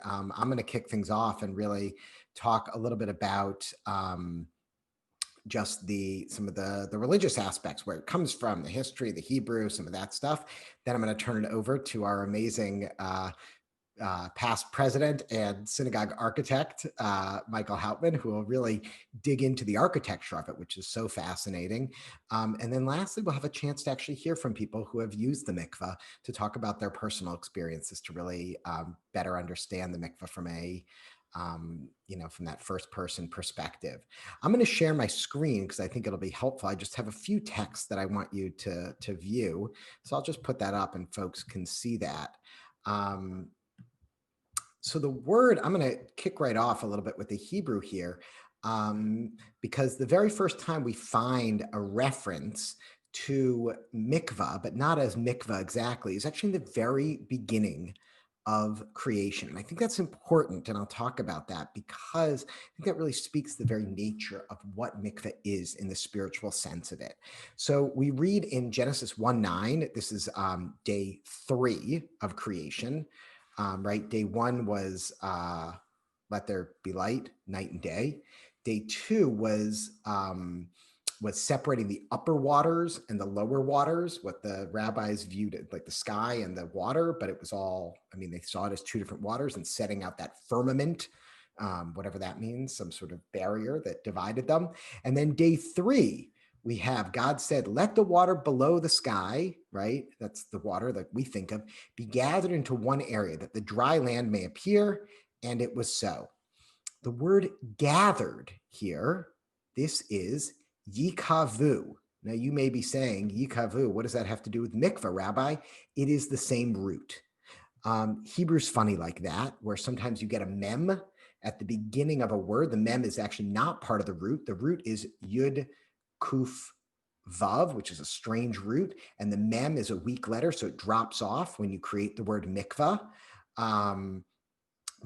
I'm going to kick things off and really talk a little bit about just some of the religious aspects, where it comes from, the history, the Hebrew, some of that stuff. Then I'm going to turn it over to our amazing past president and synagogue architect, Michael Hauptman, who will really dig into the architecture of it, which is so fascinating. And then lastly, we'll have a chance to actually hear from people who have used the mikvah to talk about their personal experiences to really better understand the mikvah from from that first person perspective. I'm going to share my screen because I think it'll be helpful. I just have a few texts that I want you to view. So I'll just put that up and folks can see that. So the word, I'm going to kick right off a little bit with the Hebrew here, because the very first time we find a reference to mikvah, but not as mikvah exactly, is actually in the very beginning of creation. And I think that's important, and I'll talk about that because I think that really speaks to the very nature of what mikvah is in the spiritual sense of it. So we read in Genesis 1:9, this is day 3 of creation. Right? Day 1 was let there be light, night and day. Day 2 was separating the upper waters and the lower waters, what the rabbis viewed it like the sky and the water, but it was all, they saw it as 2 different waters, and setting out that firmament, whatever that means, some sort of barrier that divided them. And then day 3, we have God said, let the water below the sky, right? That's the water that we think of, be gathered into one area that the dry land may appear. And it was so. The word gathered here, this is yikavu. Now you may be saying, yikavu, what does that have to do with mikvah, Rabbi? It is the same root. Hebrew's funny like that, where sometimes you get a mem at the beginning of a word. The mem is actually not part of the root. The root is yud kuf vav, which is a strange root, and the mem is a weak letter, so it drops off when you create the word mikvah.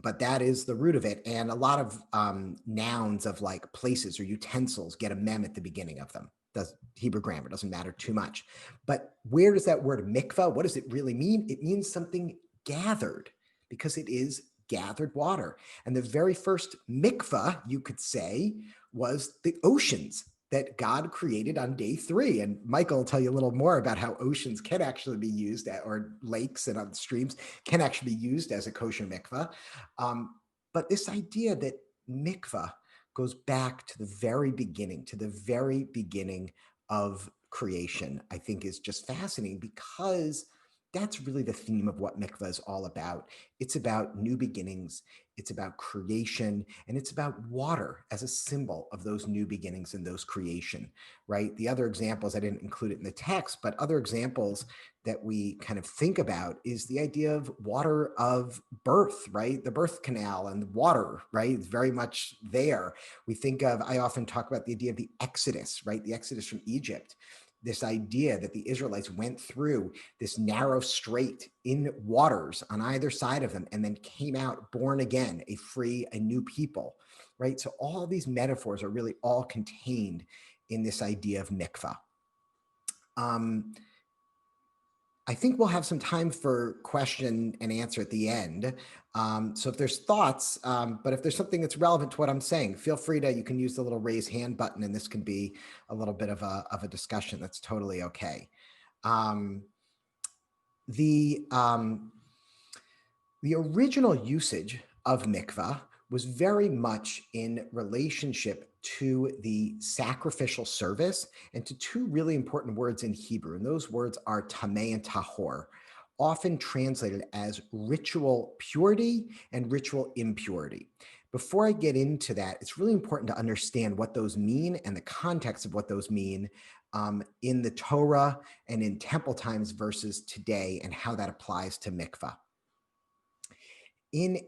But that is the root of it. And a lot of nouns of like places or utensils get a mem at the beginning of them. Hebrew grammar doesn't matter too much. But where does that word mikvah, what does it really mean? It means something gathered, because it is gathered water. And the very first mikvah, you could say, was the oceans that God created on day 3. And Michael will tell you a little more about how oceans can actually be used or lakes and streams can actually be used as a kosher mikvah. But this idea that mikvah goes back to the very beginning, of creation, I think is just fascinating, because that's really the theme of what mikvah is all about. It's about new beginnings, it's about creation, and it's about water as a symbol of those new beginnings and those creation, right? The other examples, I didn't include it in the text, but other examples that we kind of think about is the idea of water of birth, right? The birth canal and water, right? It's very much there. We think of, I often talk about the idea of the Exodus, right? The Exodus from Egypt. This idea that the Israelites went through this narrow strait in waters on either side of them and then came out born again, a new people, right? So all these metaphors are really all contained in this idea of mikvah. I think we'll have some time for question and answer at the end. So if there's thoughts, but if there's something that's relevant to what I'm saying, feel free you can use the little raise hand button, and this can be a little bit of a discussion. That's totally okay. The original usage of mikvah was very much in relationship to the sacrificial service and to 2 really important words in Hebrew. And those words are tameh and tahor, often translated as ritual purity and ritual impurity. Before I get into that, it's really important to understand what those mean and the context of what those mean in the Torah and in temple times versus today, and how that applies to mikvah. When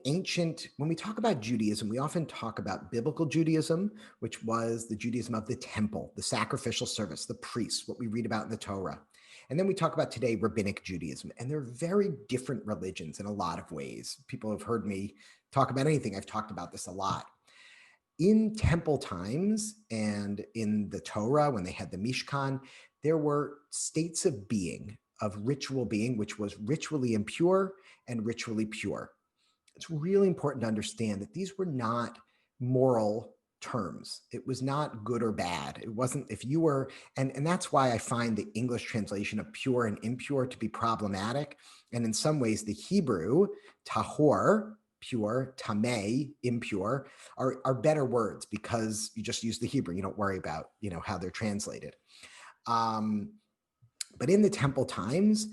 we talk about Judaism, we often talk about biblical Judaism, which was the Judaism of the temple, the sacrificial service, the priests, what we read about in the Torah. And then we talk about today rabbinic Judaism, and they're very different religions in a lot of ways. People have heard me talk about anything. I've talked about this a lot. In temple times and in the Torah, when they had the Mishkan, there were states of being, of ritual being, which was ritually impure and ritually pure. It's really important to understand that these were not moral terms. It was not good or bad. It wasn't if you were, and that's why I find the English translation of pure and impure to be problematic. And in some ways, the Hebrew, tahor, pure, tameh, impure, are better words because you just use the Hebrew. You don't worry about, how they're translated. But in the temple times,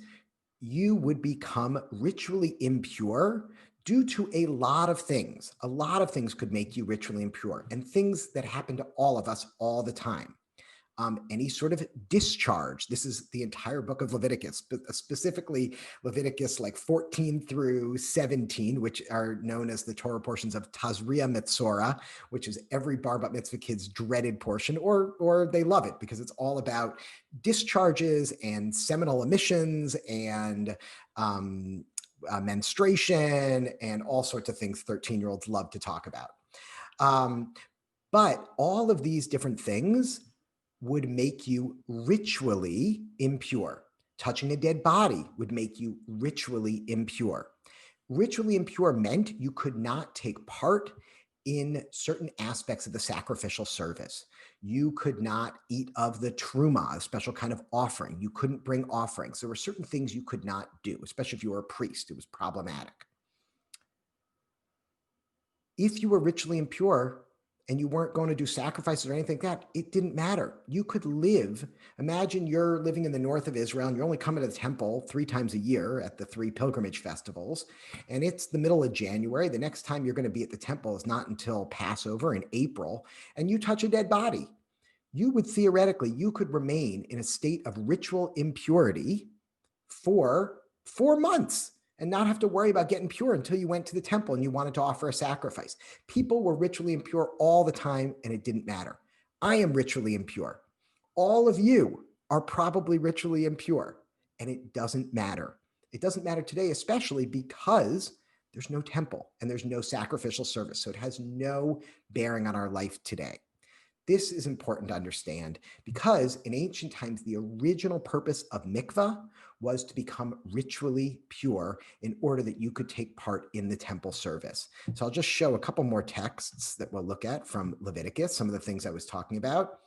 you would become ritually impure due to a lot of things. A lot of things could make you ritually impure, and things that happen to all of us all the time. Any sort of discharge. This is the entire book of Leviticus, but specifically Leviticus like 14 through 17, which are known as the Torah portions of Tazria Metzora, which is every bar bat mitzvah kid's dreaded portion, or they love it because it's all about discharges and seminal emissions and menstruation and all sorts of things 13-year-olds love to talk about. But all of these different things would make you ritually impure. Touching a dead body would make you ritually impure. Ritually impure meant you could not take part in certain aspects of the sacrificial service. You could not eat of the truma, a special kind of offering. You couldn't bring offerings. There were certain things you could not do, especially if you were a priest. It was problematic. If you were ritually impure, and you weren't going to do sacrifices or anything like that, it didn't matter. You could live. Imagine you're living in the north of Israel and you're only coming to the temple 3 times a year at the 3 pilgrimage festivals. And it's the middle of January. The next time you're going to be at the temple is not until Passover in April. And you touch a dead body. You could remain in a state of ritual impurity for 4 months and not have to worry about getting pure until you went to the temple and you wanted to offer a sacrifice. People were ritually impure all the time, and it didn't matter. I am ritually impure. All of you are probably ritually impure, and it doesn't matter. It doesn't matter today, especially because there's no temple and there's no sacrificial service, so it has no bearing on our life today. This is important to understand because in ancient times, the original purpose of mikvah was to become ritually pure in order that you could take part in the temple service. So I'll just show a couple more texts that we'll look at from Leviticus, some of the things I was talking about.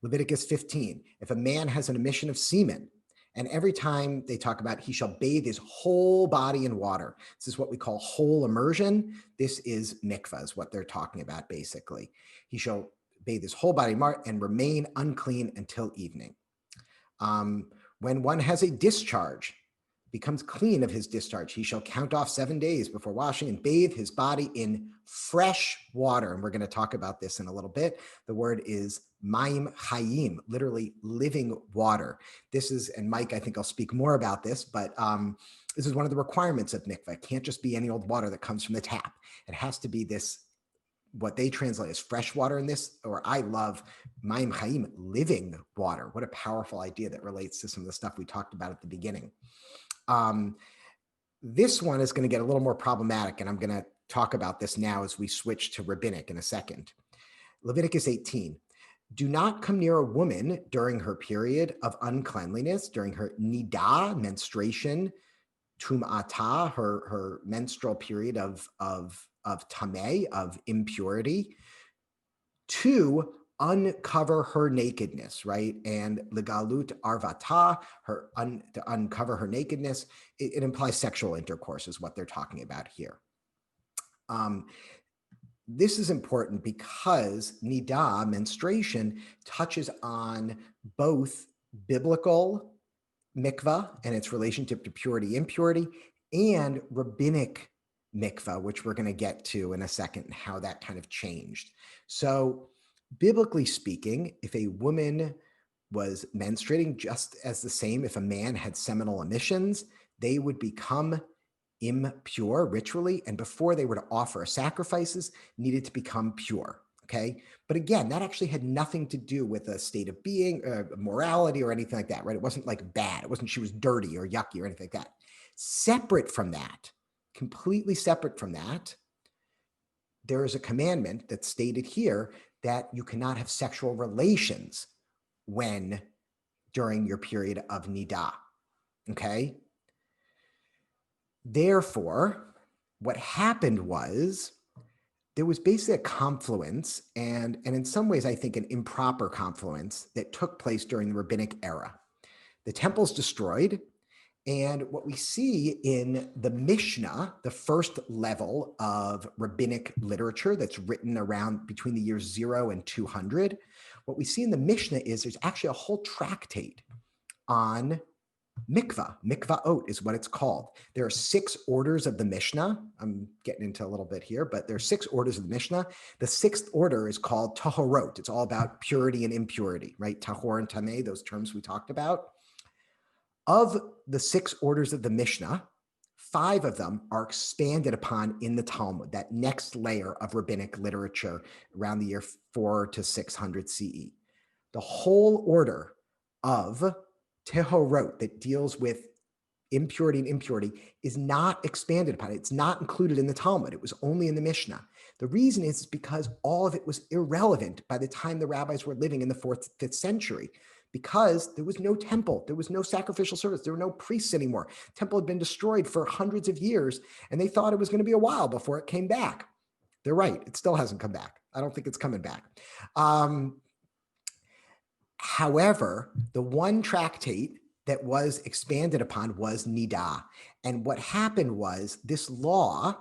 Leviticus 15, if a man has an emission of semen, and every time they talk about he shall bathe his whole body in water. This is what we call whole immersion. This is mikvah, is what they're talking about basically. He shall bathe his whole body and remain unclean until evening. When one has a discharge, becomes clean of his discharge, he shall count off 7 days before washing and bathe his body in fresh water. And we're going to talk about this in a little bit. The word is mayim hayim, literally living water. This is, and Mike, I think I'll speak more about this, but this is one of the requirements of mikvah. It can't just be any old water that comes from the tap. It has to be this, what they translate as fresh water in this, or I love mayim hayim, living water. What a powerful idea that relates to some of the stuff we talked about at the beginning. This one is going to get a little more problematic, and I'm going to talk about this now as we switch to rabbinic in a second. Leviticus 18. Do not come near a woman during her period of uncleanliness, during her nidah, menstruation, tum'ata, her menstrual period of tameh, of impurity, to uncover her nakedness, right? And legalut arvata, to uncover her nakedness, it implies sexual intercourse is what they're talking about here. This is important because nidah, menstruation, touches on both biblical mikvah and its relationship to purity, impurity, and rabbinic mikvah, which we're going to get to in a second, and how that kind of changed. So biblically speaking, if a woman was menstruating, just as the same if a man had seminal emissions, they would become impure ritually, and before they were to offer sacrifices, needed to become pure. Okay. But again, that actually had nothing to do with a state of being, morality, or anything like that, right? It wasn't like bad. It wasn't she was dirty or yucky or anything like that. Separate from that, completely separate from that, there is a commandment that's stated here that you cannot have sexual relations during your period of nidah. Okay. Therefore, what happened was there was basically a confluence, and in some ways, I think an improper confluence that took place during the rabbinic era. The temple's destroyed, and what we see in the Mishnah, the first level of rabbinic literature that's written around between the years 0 and 200, what we see in the Mishnah is there's actually a whole tractate on Mikvah. Mikvah is what it's called. There are 6 orders of the Mishnah. I'm getting into a little bit here, but there are 6 orders of the Mishnah. The 6th order is called Tahorot. It's all about purity and impurity, right? Tahor and Tameh, those terms we talked about. Of the 6 orders of the Mishnah, 5 of them are expanded upon in the Talmud, that next layer of rabbinic literature around the year 4 to 600 CE. The whole order of Tehorot that deals with impurity and impurity is not expanded upon. It's not included in the Talmud. It was only in the Mishnah. The reason is because all of it was irrelevant by the time the rabbis were living in the 4th, 5th century, because there was no temple, there was no sacrificial service, there were no priests anymore. The temple had been destroyed for hundreds of years, and they thought it was going to be a while before it came back. They're right. It still hasn't come back. I don't think it's coming back. However, the one tractate that was expanded upon was Nidah. And what happened was this law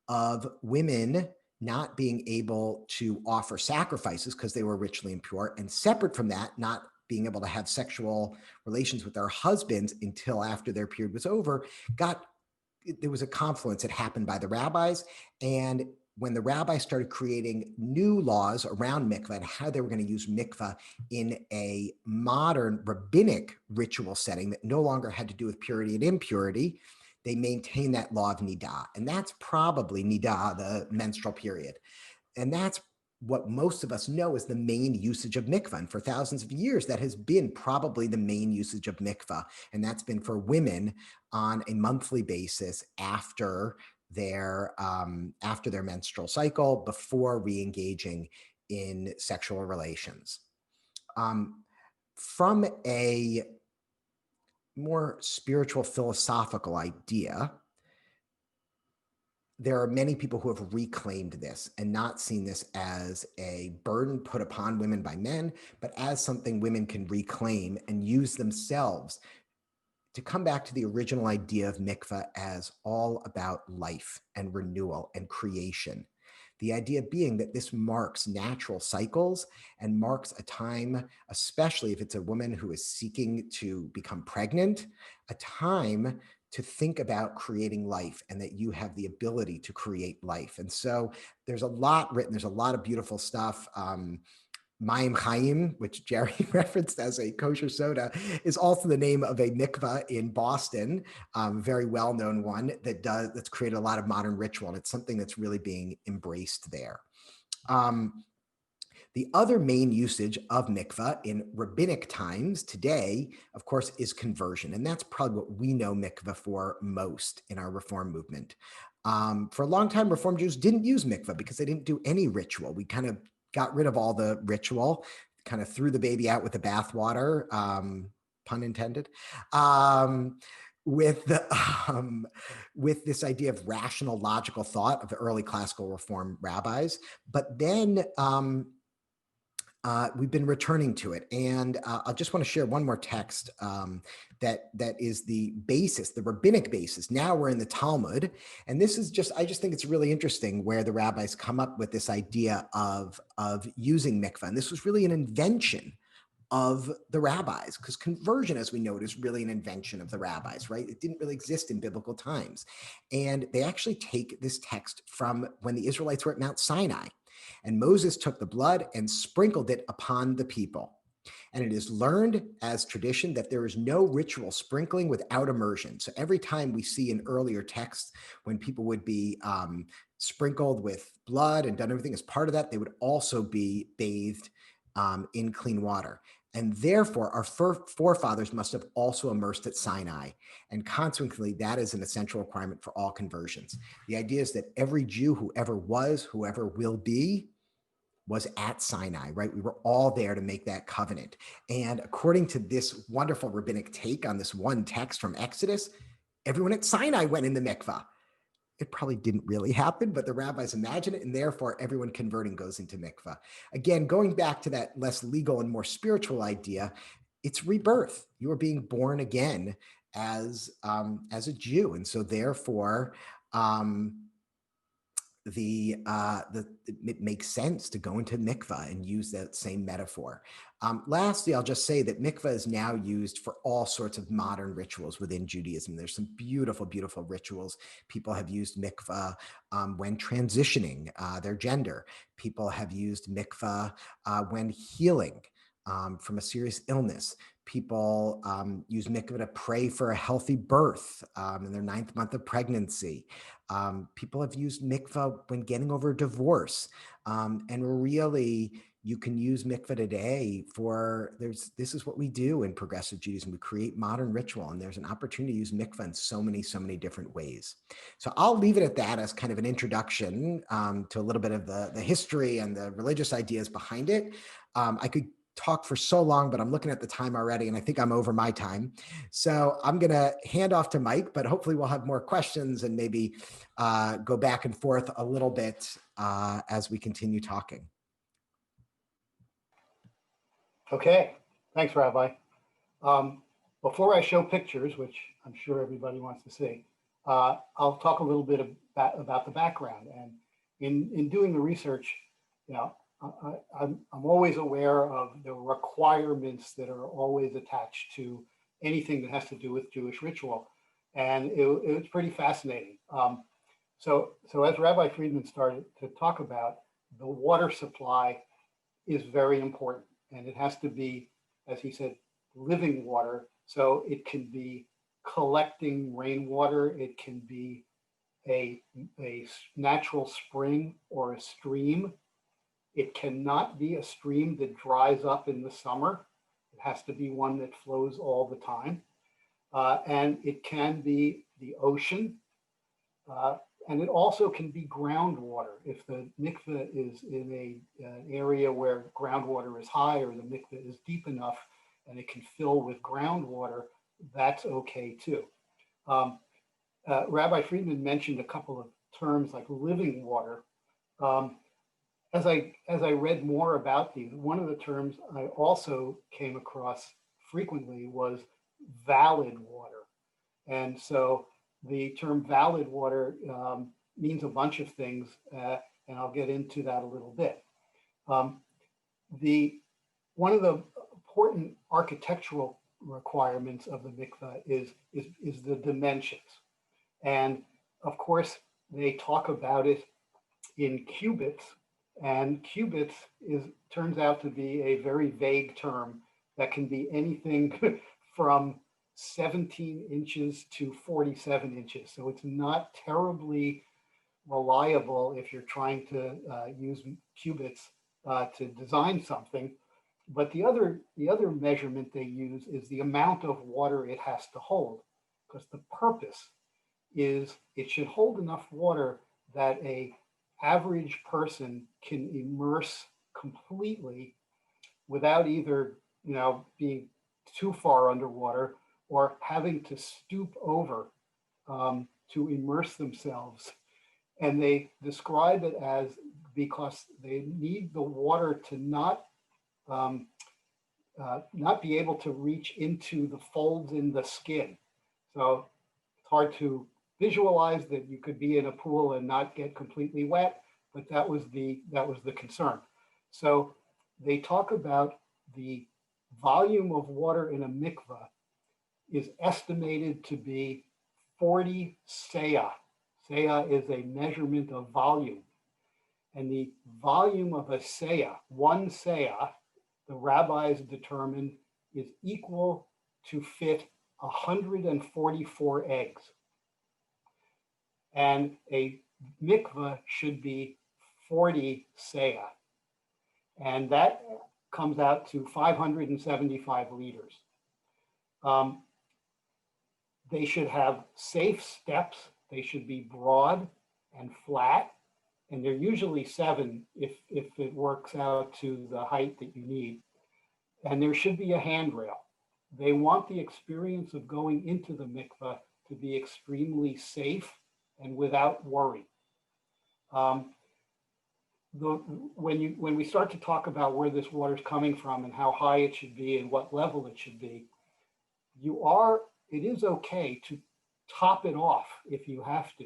of women not being able to offer sacrifices because they were ritually impure, and separate from that, not being able to have sexual relations with their husbands until after their period was over, there was a confluence that happened by the rabbis. And when the rabbis started creating new laws around mikvah and how they were going to use mikvah in a modern rabbinic ritual setting that no longer had to do with purity and impurity, they maintained that law of nidah. And that's probably nidah, the menstrual period. And that's what most of us know is the main usage of mikvah. And for thousands of years, that has been probably the main usage of mikvah. And that's been for women on a monthly basis after their menstrual cycle, before re-engaging in sexual relations. From a more spiritual philosophical idea, there are many people who have reclaimed this and not seen this as a burden put upon women by men, but as something women can reclaim and use themselves to come back to the original idea of mikvah as all about life and renewal and creation. The idea being that this marks natural cycles and marks a time, especially if it's a woman who is seeking to become pregnant, a time to think about creating life, and that you have the ability to create life. And so there's a lot written, there's a lot of beautiful stuff. Mayim Chaim, which Jerry referenced as a kosher soda, is also the name of a mikvah in Boston, very well-known one that's created a lot of modern ritual, and it's something that's really being embraced there. The other main usage of mikvah in rabbinic times today, of course, is conversion. And that's probably what we know mikvah for most in our Reform movement. For a long time, Reform Jews didn't use mikvah because they didn't do any ritual. We kind of got rid of all the ritual, kind of threw the baby out with the bathwater, pun intended, with this idea of rational, logical thought of the early classical Reform rabbis. But then we've been returning to it. And I just want to share one more text that is the basis, the rabbinic basis. Now we're in the Talmud. And this is I just think it's really interesting where the rabbis come up with this idea of using mikvah. And this was really an invention of the rabbis, because conversion, as we know, is really an invention of the rabbis, right? It didn't really exist in biblical times. And they actually take this text from when the Israelites were at Mount Sinai. And Moses took the blood and sprinkled it upon the people. And it is learned as tradition that there is no ritual sprinkling without immersion. So every time we see in earlier texts when people would be sprinkled with blood and done everything as part of that, they would also be bathed in clean water. And therefore, our forefathers must have also immersed at Sinai. And consequently, that is an essential requirement for all conversions. The idea is that every Jew who ever was, whoever will be, was at Sinai, right? We were all there to make that covenant. And according to this wonderful rabbinic take on this one text from Exodus, everyone at Sinai went in the mikvah. it probably didn't really happen, but the rabbis imagine it, and therefore everyone converting goes into mikvah. Again, going back to that less legal and more spiritual idea, it's rebirth. You are being born again as a Jew, and so therefore um, it makes sense to go into mikvah and use that same metaphor. Lastly, I'll just say that mikvah is now used for all sorts of modern rituals within Judaism. There's some beautiful, beautiful rituals. People have used mikvah when transitioning their gender. People have used mikvah when healing from a serious illness. People use mikvah to pray for a healthy birth in their 9th month of pregnancy. People have used mikvah when getting over a divorce. And really, you can use mikvah today this is what we do in progressive Judaism. We create modern ritual, and there's an opportunity to use mikvah in so many different ways. So I'll leave it at that as kind of an introduction to a little bit of the history and the religious ideas behind it. I could talk for so long, but I'm looking at the time already, and I think I'm over my time. So I'm going to hand off to Mike, but hopefully we'll have more questions and maybe go back and forth a little bit as we continue talking. Okay, thanks, Rabbi. Before I show pictures, which I'm sure everybody wants to see, I'll talk a little bit about the background. And in doing the research, I'm always aware of the requirements that are always attached to anything that has to do with Jewish ritual. And it was pretty fascinating. So as Rabbi Freedman started to talk about, the water supply is very important. And it has to be, as he said, living water. So it can be collecting rainwater. It can be a natural spring or a stream. It cannot be a stream that dries up in the summer. It has to be one that flows all the time. And it can be the ocean. And it also can be groundwater. If the mikveh is in an area where groundwater is high, or the mikveh is deep enough and it can fill with groundwater, that's okay too. Rabbi Freedman mentioned a couple of terms like living water. As I read more about these, one of the terms I also came across frequently was valid water. And so the term valid water means a bunch of things, and I'll get into that a little bit. One of the important architectural requirements of the mikveh is the dimensions. And of course, they talk about it in cubits, and cubits turns out to be a very vague term that can be anything from 17 inches to 47 inches. So it's not terribly reliable if you're trying to use cubits to design something. But the other measurement they use is the amount of water it has to hold, because the purpose is it should hold enough water that a average person can immerse completely without either being too far underwater or having to stoop over to immerse themselves. And they describe it as because they need the water to not be able to reach into the folds in the skin. So it's hard to visualize that you could be in a pool and not get completely wet, but that was the concern. So they talk about the volume of water in a mikveh is estimated to be 40 seah. Seah is a measurement of volume. And the volume of a seah, one seah, the rabbis determined is equal to fit 144 eggs. And a mikveh should be 40 seah. And that comes out to 575 liters. They should have safe steps. They should be broad and flat. And they're usually 7 if it works out to the height that you need. And there should be a handrail. They want the experience of going into the mikveh to be extremely safe and without worry. When we start to talk about where this water is coming from and how high it should be and what level it should be, it is okay to top it off if you have to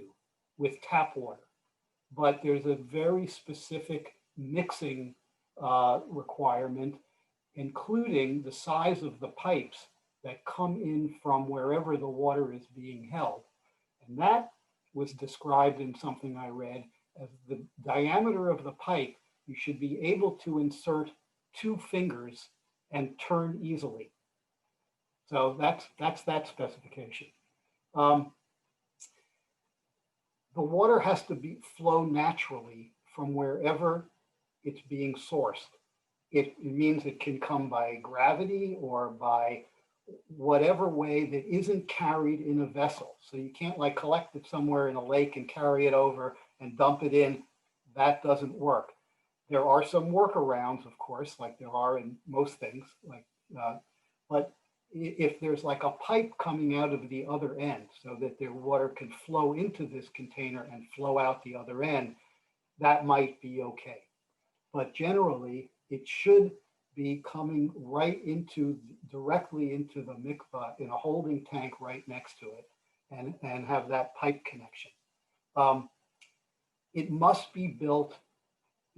with tap water, but there's a very specific mixing requirement, including the size of the pipes that come in from wherever the water is being held. And that was described in something I read as the diameter of the pipe. You should be able to insert 2 fingers and turn easily. So that's that specification. The water has to flow naturally from wherever it's being sourced. It means it can come by gravity or by whatever way that isn't carried in a vessel. So you can't like collect it somewhere in a lake and carry it over and dump it in. That doesn't work. There are some workarounds, of course, like there are in most things, but if there's like a pipe coming out of the other end so that the water can flow into this container and flow out the other end, that might be okay. But generally, it should be coming directly into the mikvah in a holding tank right next to it and have that pipe connection. It must be built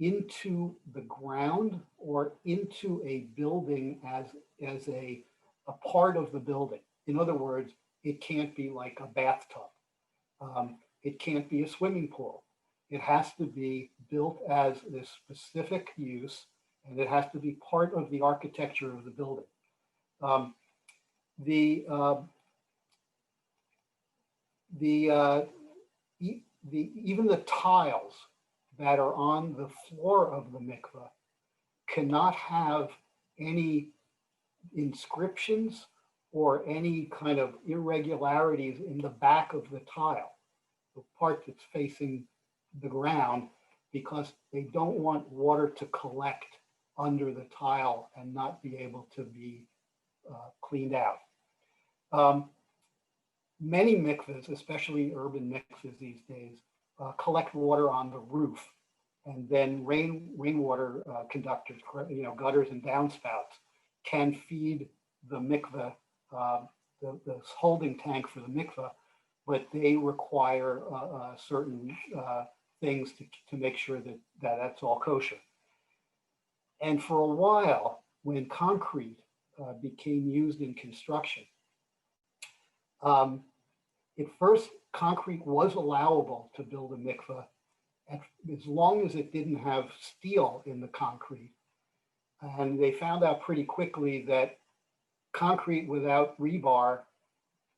into the ground or into a building as a part of the building. In other words, it can't be like a bathtub. It can't be a swimming pool. It has to be built as this specific use, and it has to be part of the architecture of the building. Even the tiles that are on the floor of the mikveh cannot have any inscriptions or any kind of irregularities in the back of the tile, the part that's facing the ground, because they don't want water to collect under the tile and not be able to be cleaned out. Many mikvahs, especially urban mikvahs these days, collect water on the roof, and then rainwater conductors, gutters and downspouts can feed the mikveh, the holding tank for the mikveh, but they require certain things to make sure that that's all kosher. And for a while, when concrete became used in construction, at first concrete was allowable to build a mikveh as long as it didn't have steel in the concrete. And they found out pretty quickly that concrete without rebar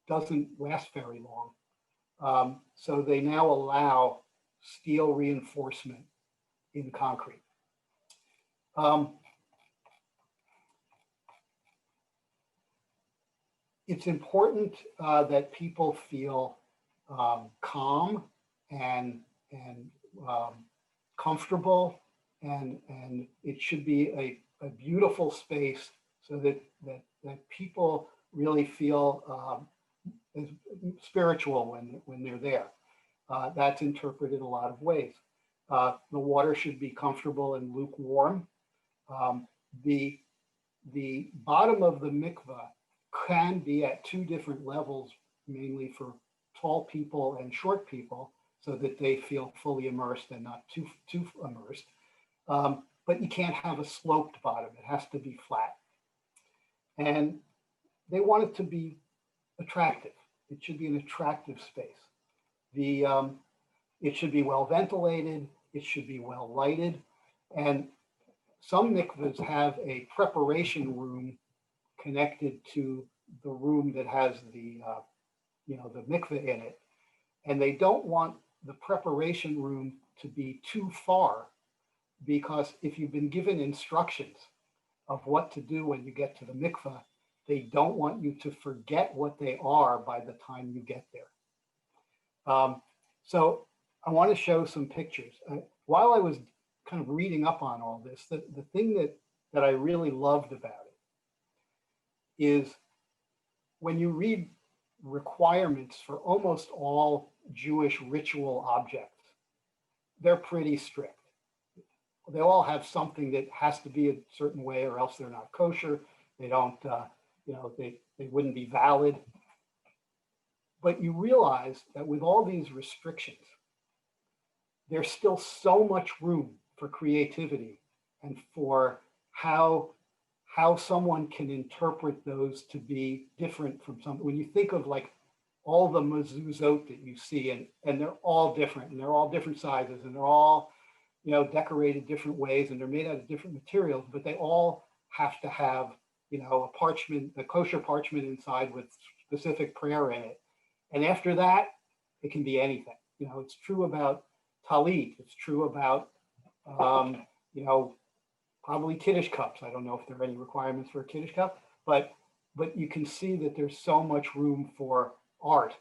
doesn't last very long. So they now allow steel reinforcement in concrete. It's important that people feel calm and comfortable, and it should be a beautiful space so that people really feel spiritual when they're there. That's interpreted a lot of ways. The water should be comfortable and lukewarm. The bottom of the mikveh can be at 2 different levels, mainly for tall people and short people, so that they feel fully immersed and not too immersed. But you can't have a sloped bottom. It has to be flat. And they want it to be attractive. It should be an attractive space. It should be well ventilated. It should be well lighted. And some mikvahs have a preparation room connected to the room that has the mikvah in it. And they don't want the preparation room to be too far, because if you've been given instructions of what to do when you get to the mikvah, they don't want you to forget what they are by the time you get there. So I want to show some pictures. While I was kind of reading up on all this, the thing that I really loved about it is when you read requirements for almost all Jewish ritual objects, they're pretty strict. They all have something that has to be a certain way or else they're not kosher. They don't, they wouldn't be valid. But you realize that with all these restrictions, there's still so much room for creativity and for how someone can interpret those to be different from some. When you think of like all the mezuzot that you see, and they're all different, and they're all different sizes, and they're all, decorated different ways, and they're made out of different materials, but they all have to have, a parchment, a kosher parchment inside with specific prayer in it. And after that, it can be anything. It's true about talit. It's true about, probably Kiddush cups. I don't know if there are any requirements for a Kiddush cup, but you can see that there's so much room for art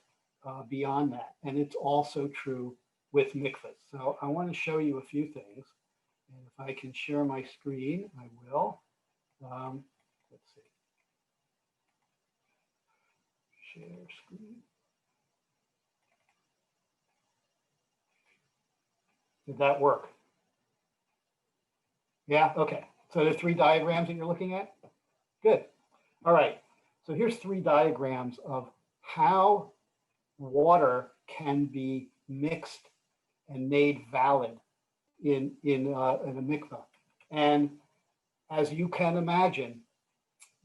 beyond that. And it's also true with mikvahs. So I want to show you a few things. And if I can share my screen, I will. Let's see. Share screen. Did that work? Yeah, okay. So there's 3 diagrams that you're looking at? Good. All right. So here's 3 diagrams of how water can be mixed and made valid in a mikvah. And as you can imagine,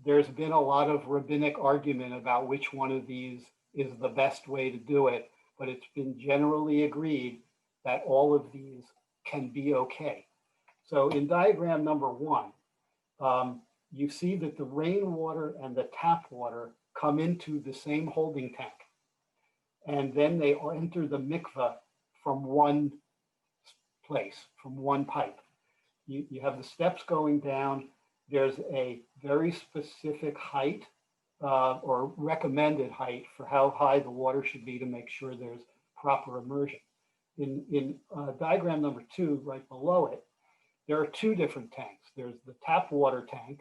there's been a lot of rabbinic argument about which one of these is the best way to do it, but it's been generally agreed that all of these can be okay. So in diagram number 1, you see that the rainwater and the tap water come into the same holding tank. And then they enter the mikvah from one place, from one pipe. You have the steps going down. There's a very specific height or recommended height for how high the water should be to make sure there's proper immersion. In diagram number 2, right below it, there are 2 different tanks. There's the tap water tank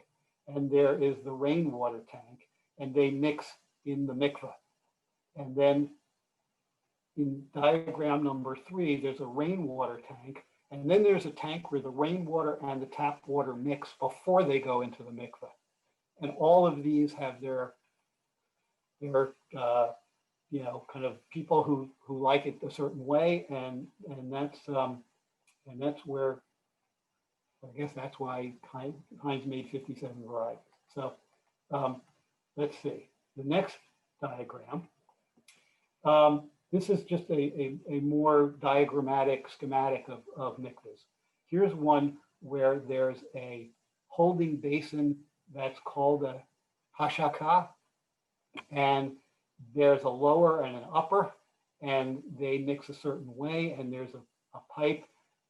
and there is the rainwater tank, and they mix in the mikvah. And then in diagram number 3, there's a rainwater tank, and then there's a tank where the rainwater and the tap water mix before they go into the mikvah. And all of these have their kind of people who like it a certain way, and that's where, I guess that's why Heinz made 57 varieties. So let's see the next diagram. This is just a more diagrammatic schematic of mikvahs. Here's one where there's a holding basin that's called a hashaka, and there's a lower and an upper, and they mix a certain way, and there's a pipe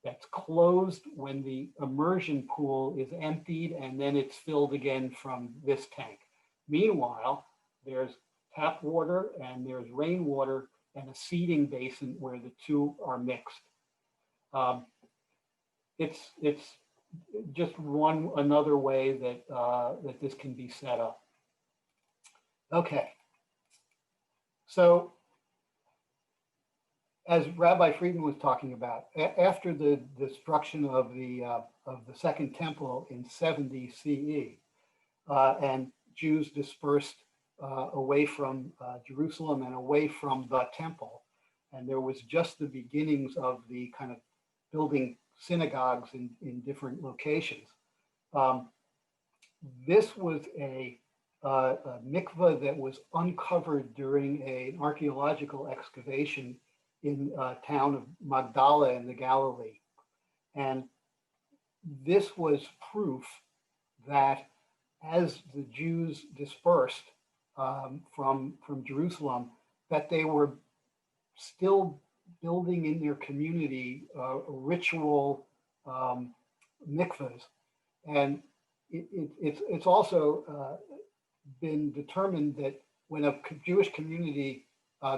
that's closed when the immersion pool is emptied, and then it's filled again from this tank. Meanwhile, there's tap water and there's rainwater and a seeding basin where the 2 are mixed. It's just another way that this can be set up. Okay. So as Rabbi Freedman was talking about, after the destruction of the Second Temple in 70 CE, and Jews dispersed away from Jerusalem and away from the temple, and there was just the beginnings of the kind of building synagogues in different locations. This was a mikveh that was uncovered during an archaeological excavation in town of Magdala in the Galilee. And this was proof that as the Jews dispersed from Jerusalem, that they were still building in their community ritual mikvahs. And it's also been determined that when a Jewish community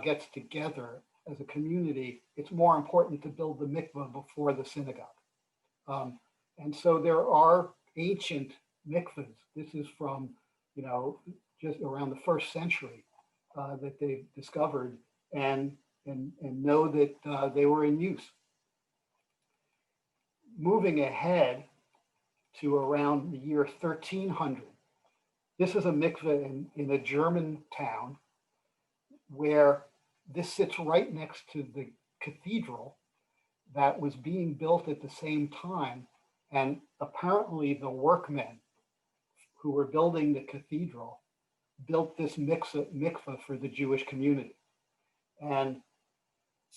gets together as a community, it's more important to build the mikvah before the synagogue. And so there are ancient mikvahs. This is from, just around the 1st century that they've discovered. And and know that they were in use. Moving ahead to around the year 1300, this is a mikveh in a German town where this sits right next to the cathedral that was being built at the same time. And apparently the workmen who were building the cathedral built this mikveh for the Jewish community. And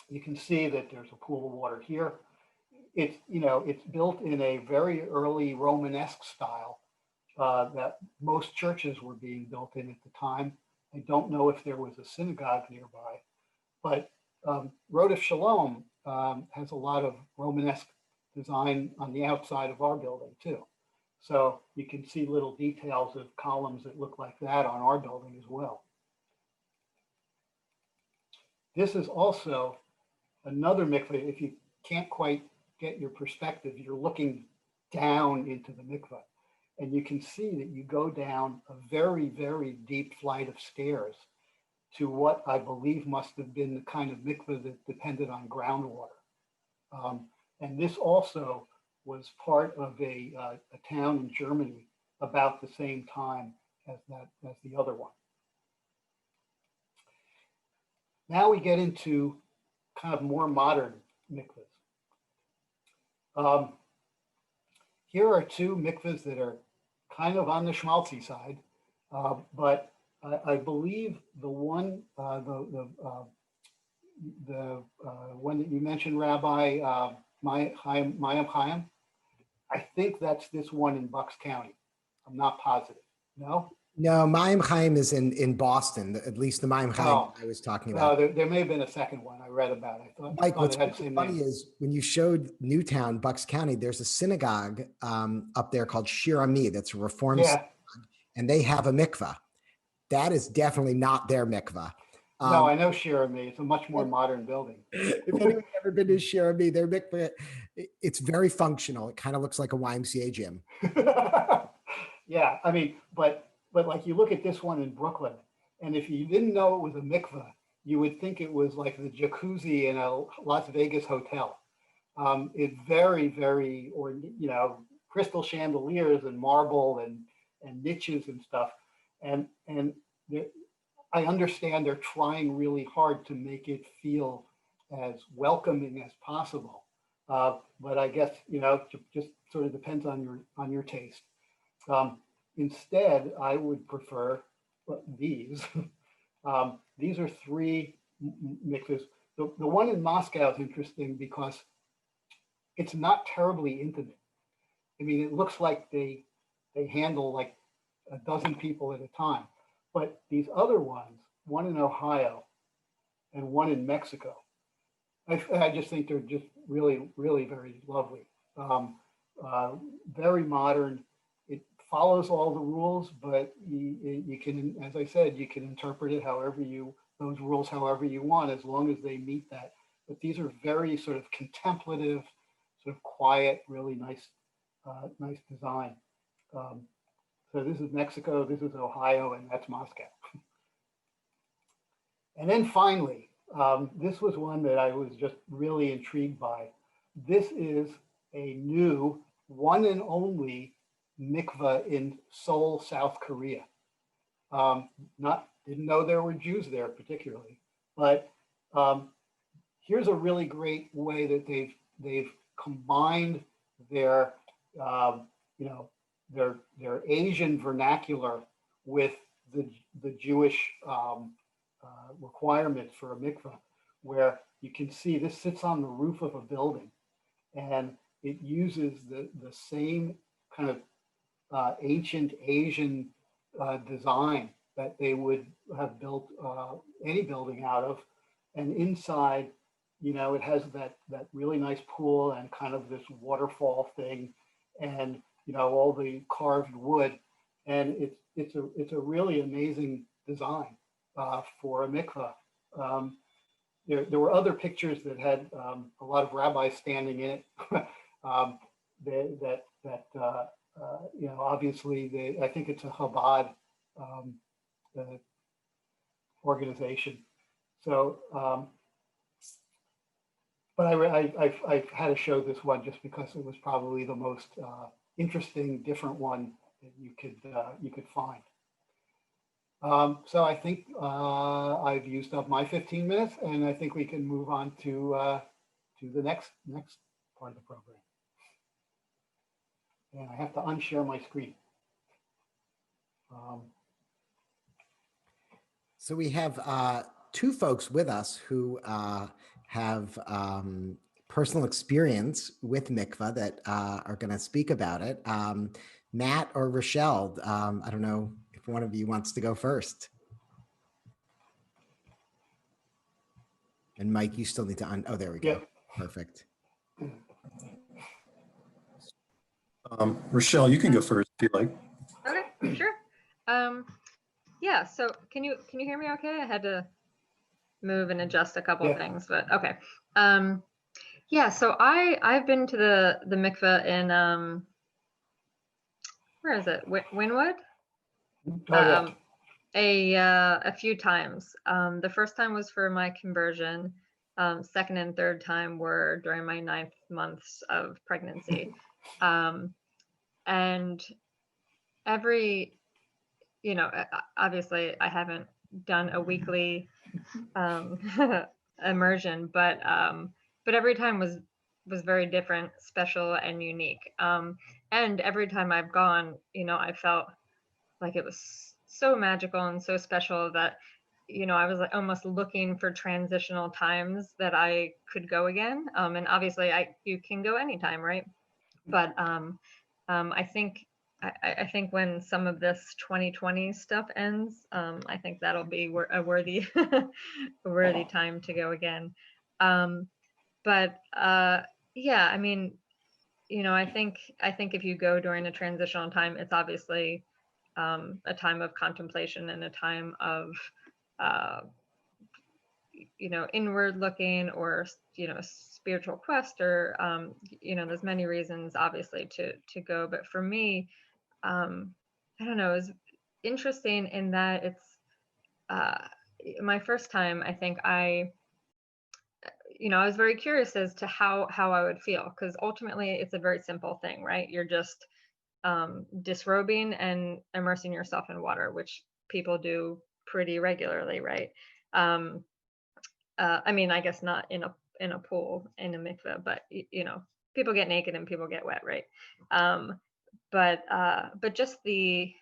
you can see that there's a pool of water here. It's, it's built in a very early Romanesque style that most churches were being built in at the time. I don't know if there was a synagogue nearby, but Rodef Shalom has a lot of Romanesque design on the outside of our building too. So you can see little details of columns that look like that on our building as well. This is also another mikveh. If you can't quite get your perspective, you're looking down into the mikveh, and you can see that you go down a very, very deep flight of stairs to what I believe must have been the kind of mikveh that depended on groundwater. And this also was part of a town in Germany about the same time as the other one. Now we get into kind of more modern mikvahs. Here are two mikvahs that are kind of on the schmaltzy side, but I believe the one, the one that you mentioned, Rabbi Mayim Chaim, I think that's this one in Bucks County. I'm not positive. No? No, Mayim Chaim is in Boston, at least the Mayim Chaim I was talking about. There may have been a second one I read about. I thought, Mike, what's it had the same funny name. is when you showed Newtown, Bucks County, there's a synagogue up there called Shir Ami that's a Reform synagogue, and they have a mikvah. That is definitely not their mikvah. No, I know Shir Ami. It's a much more modern building. If anyone's ever been to Shir Ami, their mikvah, it's very functional. It kind of looks like a YMCA gym. Yeah, I mean, but like you look at this one in Brooklyn, and if you didn't know it was a mikvah, you would think it was like the jacuzzi in a Las Vegas hotel. It's very, very, or crystal chandeliers and marble and niches and stuff, and I understand they're trying really hard to make it feel as welcoming as possible, but I guess just sort of depends on your taste. Instead, I would prefer these. These are three mikvahs. The one in Moscow is interesting because it's not terribly intimate. I mean, it looks like they handle like a dozen people at a time. But these other ones, one in Ohio and one in Mexico, I just think they're just really, really very lovely. Very modern. It follows all the rules, but you can, as I said, you can interpret it those rules however you want, as long as they meet that. But these are very sort of contemplative, sort of quiet, really nice, nice design. So this is Mexico, this is Ohio, and that's Moscow. And then finally, this was one that I was just really intrigued by. This is a new one and only mikvah in Seoul, South Korea. Didn't know there were Jews there particularly, but here's a really great way that they've combined their their Asian vernacular with the Jewish requirement for a mikvah, where you can see this sits on the roof of a building, and it uses the same kind of ancient Asian design that they would have built any building out of. And inside, it has that really nice pool and kind of this waterfall thing, and all the carved wood, and it's a really amazing design for a mikvah. There were other pictures that had a lot of rabbis standing in it. Obviously I think it's a Chabad organization. So but I had to show this one just because it was probably the most interesting, different one that you could find. So I think I've used up my 15 minutes, and I think we can move on to the next part of the program. And I have to unshare my screen. So we have two folks with us who have personal experience with Mikvah that are going to speak about it. Matt or Rachelle, I don't know if one of you wants to go first. And Mike, you still need to oh, there we go. Yep. Perfect. Rachelle, you can go first if you like. Okay, sure. Yeah, so can you hear me okay? I had to move and adjust a couple of things, but okay. Yeah, so I've been to the mikveh in where is it? Wynwood? A few times. The first time was for my conversion. Second and third time were during my 9th months of pregnancy. And every, obviously I haven't done a weekly immersion, but every time was very different, special, and unique. And every time I've gone, I felt like it was so magical and so special that, I was like almost looking for transitional times that I could go again. And obviously you can go anytime, right? But I think when some of this 2020 stuff ends, I think that'll be a worthy time to go again. But yeah, I mean, I think if you go during a transitional time, it's obviously a time of contemplation and a time of inward looking, or spiritual quest, or there's many reasons obviously to go. But for me, I don't know, it's interesting in that it's my first time. I think I was very curious as to how I would feel, because ultimately it's a very simple thing, right? You're just disrobing and immersing yourself in water, which people do pretty regularly, right? I mean, I guess not in a pool, in a mikveh, but people get naked and people get wet, right? But just the,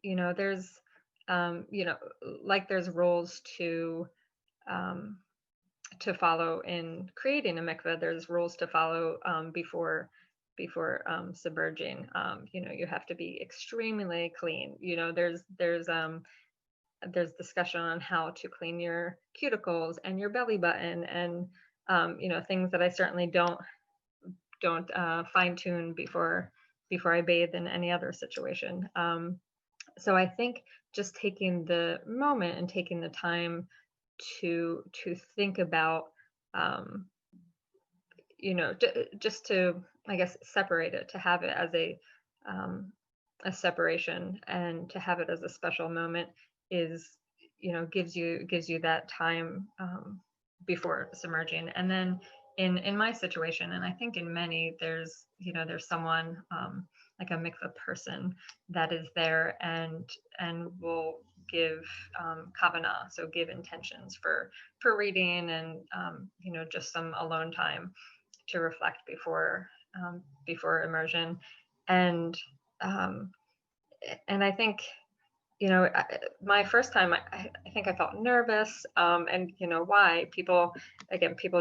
there's like there's rules to follow in creating a mikveh. There's rules to follow before submerging. You have to be extremely clean. There's discussion on how to clean your cuticles and your belly button, and things that I certainly don't fine tune before I bathe in any other situation. So I think just taking the moment and taking the time to think about, just to, I guess, separate it, to have it as a separation, and to have it as a special moment is, gives you that time before submerging. And then in my situation, and I think in many, there's someone like a mikvah person that is there and will give kavanah, so give intentions for reading, and just some alone time to reflect before immersion. And I think my first time, I think I felt nervous, and why people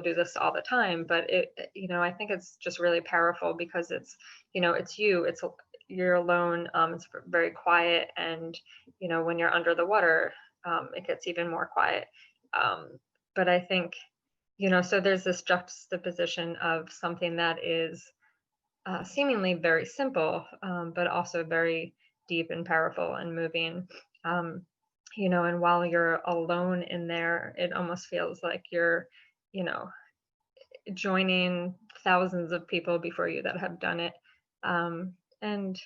do this all the time, but I think it's just really powerful because it's you're alone, it's very quiet, and when you're under the water, it gets even more quiet. But I think so there's this juxtaposition of something that is seemingly very simple, but also very deep and powerful and moving. And while you're alone in there, it almost feels like you're, joining thousands of people before you that have done it. And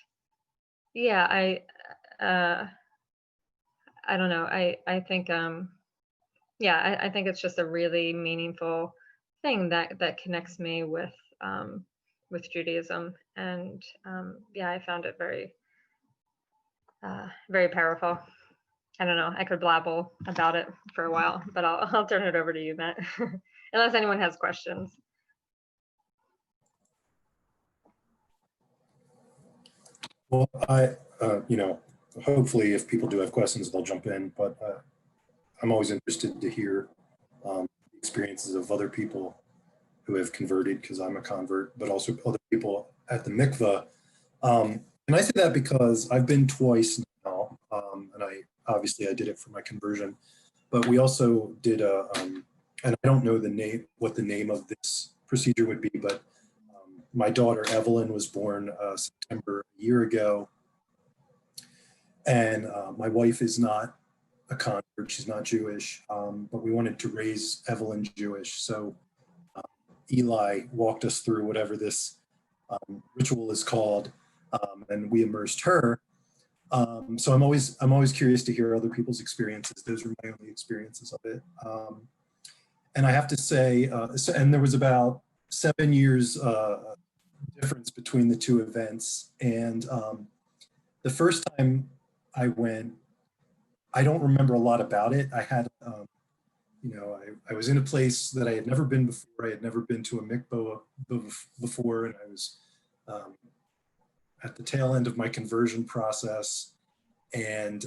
yeah, I don't know. I think, I think it's just a really meaningful thing that connects me with Judaism, and yeah, I found it very powerful. I don't know. I could blabble about it for a while, but I'll turn it over to you, Matt, unless anyone has questions. Well, you know, hopefully if people do have questions, they'll jump in, but I'm always interested to hear experiences of other people who have converted, because I'm a convert, but also other people at the mikvah. And I say that because I've been twice now, and I did it for my conversion, but we also did and I don't know what the name of this procedure would be, but my daughter Evelyn was born September a year ago, and my wife is not a convert; she's not Jewish, but we wanted to raise Evelyn Jewish, so Eli walked us through whatever this ritual is called, and we immersed her. So I'm always curious to hear other people's experiences. Those were my only experiences of it. And I have to say, and there was about 7 years difference between the two events. And the first time I went, I don't remember a lot about it. I had, I was in a place that I had never been before. I had never been to a mikvah before, and I was at the tail end of my conversion process, and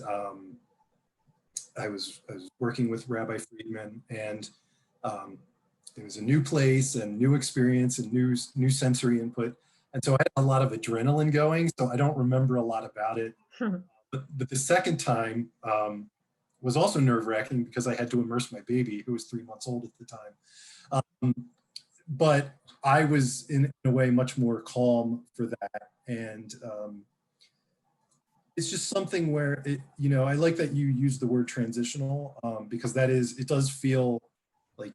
I was working with Rabbi Freedman, and it was a new place and new experience and new sensory input, and so I had a lot of adrenaline going. So I don't remember a lot about it. But the second time was also nerve-wracking because I had to immerse my baby, who was 3 months old at the time. But I was in a way much more calm for that. And it's just something where I like that you use the word transitional, because it does feel like,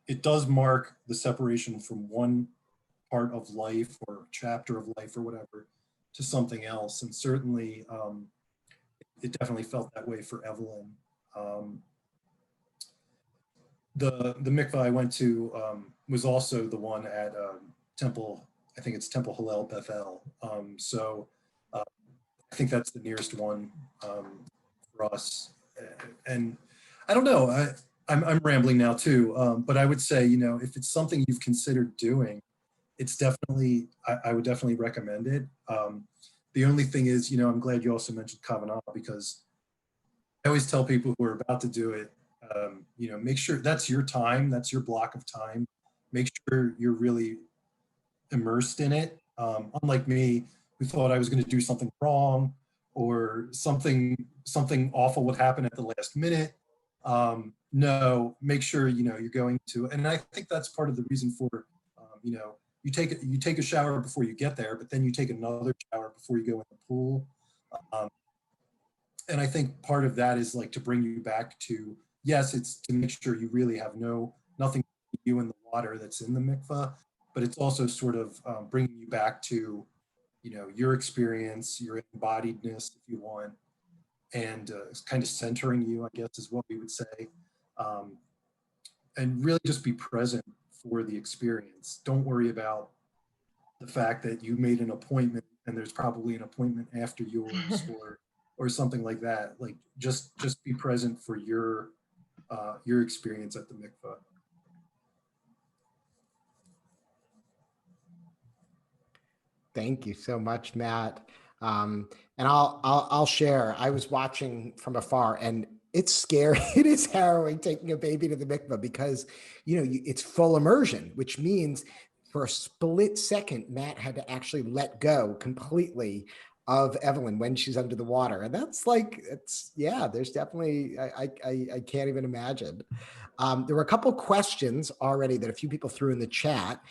it does mark the separation from one part of life or chapter of life or whatever to something else. And certainly it definitely felt that way for Evelyn. The mikvah I went to was also the one at Temple, I think it's Temple Hillel Bethel. So I think that's the nearest one for us. And I don't know, I'm rambling now too, but I would say, if it's something you've considered doing, it's definitely, I would definitely recommend it. The only thing is, I'm glad you also mentioned Kavanah, because I always tell people who are about to do it, make sure that's your time, that's your block of time. Make sure you're really immersed in it. Unlike me, who thought I was going to do something wrong or something awful would happen at the last minute. No, make sure you're going to, and I think that's part of the reason for you take a shower before you get there, but then you take another shower before you go in the pool. And I think part of that is like to bring you back to, yes, it's to make sure you really have nothing you in the water that's in the mikvah, but it's also sort of bringing you back to, your experience, your embodiedness, if you want, and it's kind of centering you, I guess, is what we would say. And really just be present for the experience. Don't worry about the fact that you made an appointment and there's probably an appointment after yours or something like that. Like just be present for your experience at the mikvah. Thank you so much, Matt. And I'll share. I was watching from afar, and it's scary. It is harrowing taking a baby to the mikvah because it's full immersion, which means for a split second, Matt had to actually let go completely of Evelyn when she's under the water, and that's like there's definitely I can't even imagine. There were a couple questions already that a few people threw in the chat.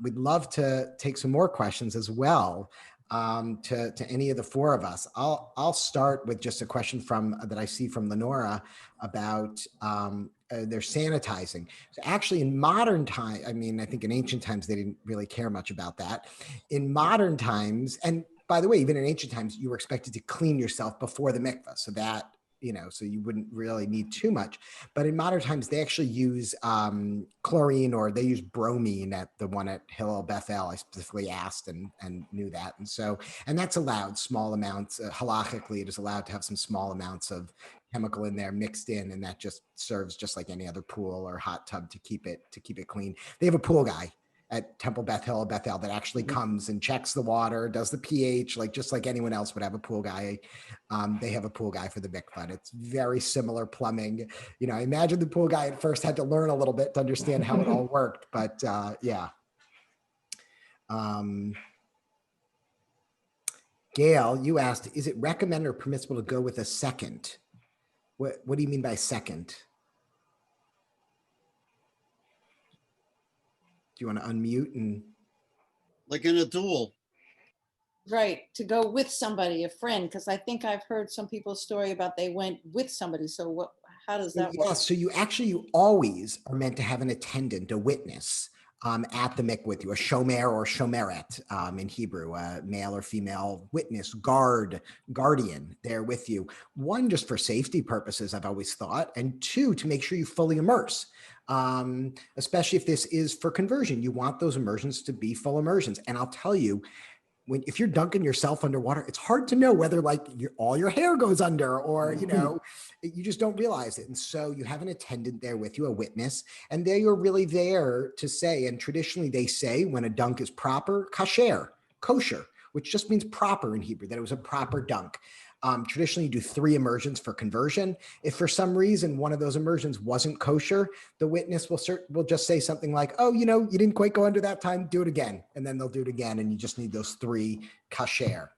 We'd love to take some more questions as well to any of the four of us. I'll start with just a question that I see from Lenora about their sanitizing. So actually in modern time, I mean, I think in ancient times, they didn't really care much about that. In modern times, and by the way, even in ancient times, you were expected to clean yourself before the mikvah. So that so you wouldn't really need too much. But in modern times, they actually use chlorine, or they use bromine at the one at Hillel Bethel. I specifically asked and knew that. And that's allowed, small amounts. Halachically, it is allowed to have some small amounts of chemical in there mixed in, and that just serves just like any other pool or hot tub to keep it clean. They have a pool guy at Temple Bethel that actually comes and checks the water, does the pH, just like anyone else would have a pool guy. They have a pool guy for the mikvah. It's very similar plumbing. I imagine the pool guy at first had to learn a little bit to understand how it all worked, but yeah. Gail, you asked, is it recommended or permissible to go with a second? What do you mean by second? Do you want to unmute and? Like in a duel. Right, to go with somebody, a friend, because I think I've heard some people's story about they went with somebody. So how does that work? Yeah, so you always are meant to have an attendant, a witness at the mikvah with you, a shomer or shomeret in Hebrew, a male or female witness, guardian there with you. One, just for safety purposes, I've always thought, and two, to make sure you fully immerse. Especially if this is for conversion, you want those immersions to be full immersions. And I'll tell you, if you're dunking yourself underwater, it's hard to know whether all your hair goes under, or you just don't realize it. And so you have an attendant there with you, a witness, and you're really there to say. And traditionally, they say when a dunk is proper, kosher, which just means proper in Hebrew, that it was a proper dunk. Traditionally, you do 3 immersions for conversion. If for some reason one of those immersions wasn't kosher, the witness will just say something like, "Oh, you didn't quite go under that time. Do it again," and then they'll do it again, and you just need those 3 kasher.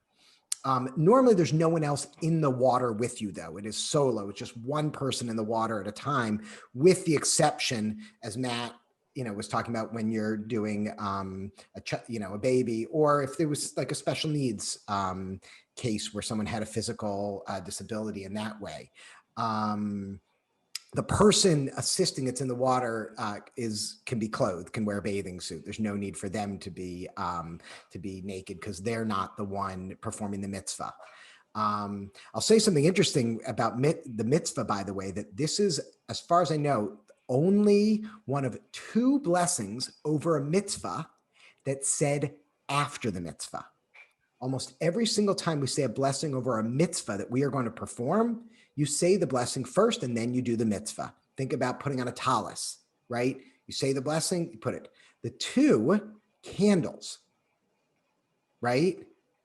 Normally, there's no one else in the water with you, though. It is solo. It's just one person in the water at a time, with the exception, as Matt was talking about, when you're doing a baby, or if there was like a special needs case where someone had a physical disability in that way. The person assisting that's in the water can be clothed, can wear a bathing suit. There's no need for them to be naked, because they're not the one performing the mitzvah. I'll say something interesting about the mitzvah, by the way, that this is, as far as I know, only one of 2 blessings over a mitzvah that said after the mitzvah. Almost every single time we say a blessing over a mitzvah that we are going to perform, you say the blessing first and then you do the mitzvah. Think about putting on a talis, right? You say the blessing, you put it. The 2 candles, right?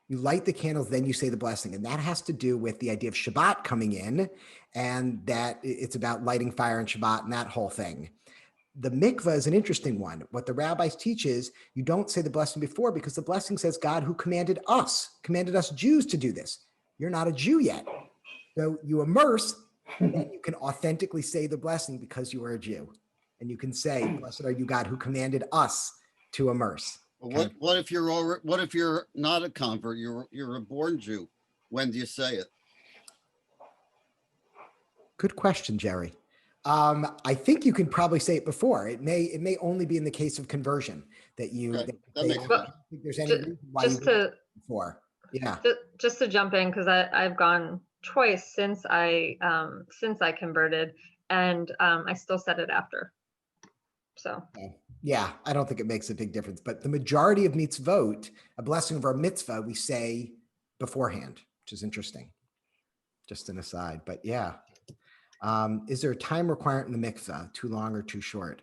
You light the candles, then you say the blessing. And that has to do with the idea of Shabbat coming in, and that it's about lighting fire on Shabbat and that whole thing. The mikvah is an interesting one. What the rabbis teach is you don't say the blessing before, because the blessing says God who commanded us Jews to do this. You're not a Jew yet. So you immerse, and you can authentically say the blessing because you are a Jew. And you can say, "Blessed are you, God, who commanded us to immerse." Well, what if you're not a convert? You're a born Jew. When do you say it? Good question, Jerry. I think you can probably say it before. It may only be in the case of conversion that you. Okay, that that makes I sense. don't think there's any reason why you wouldn't before. Yeah. Just to jump in, because I've gone twice since I converted, and I still said it after. So. Yeah, I don't think it makes a big difference, but the majority of mitzvot, a blessing of our mitzvah, we say beforehand, which is interesting. Just an aside, but yeah. Is there a time requirement in the mikvah, too long or too short?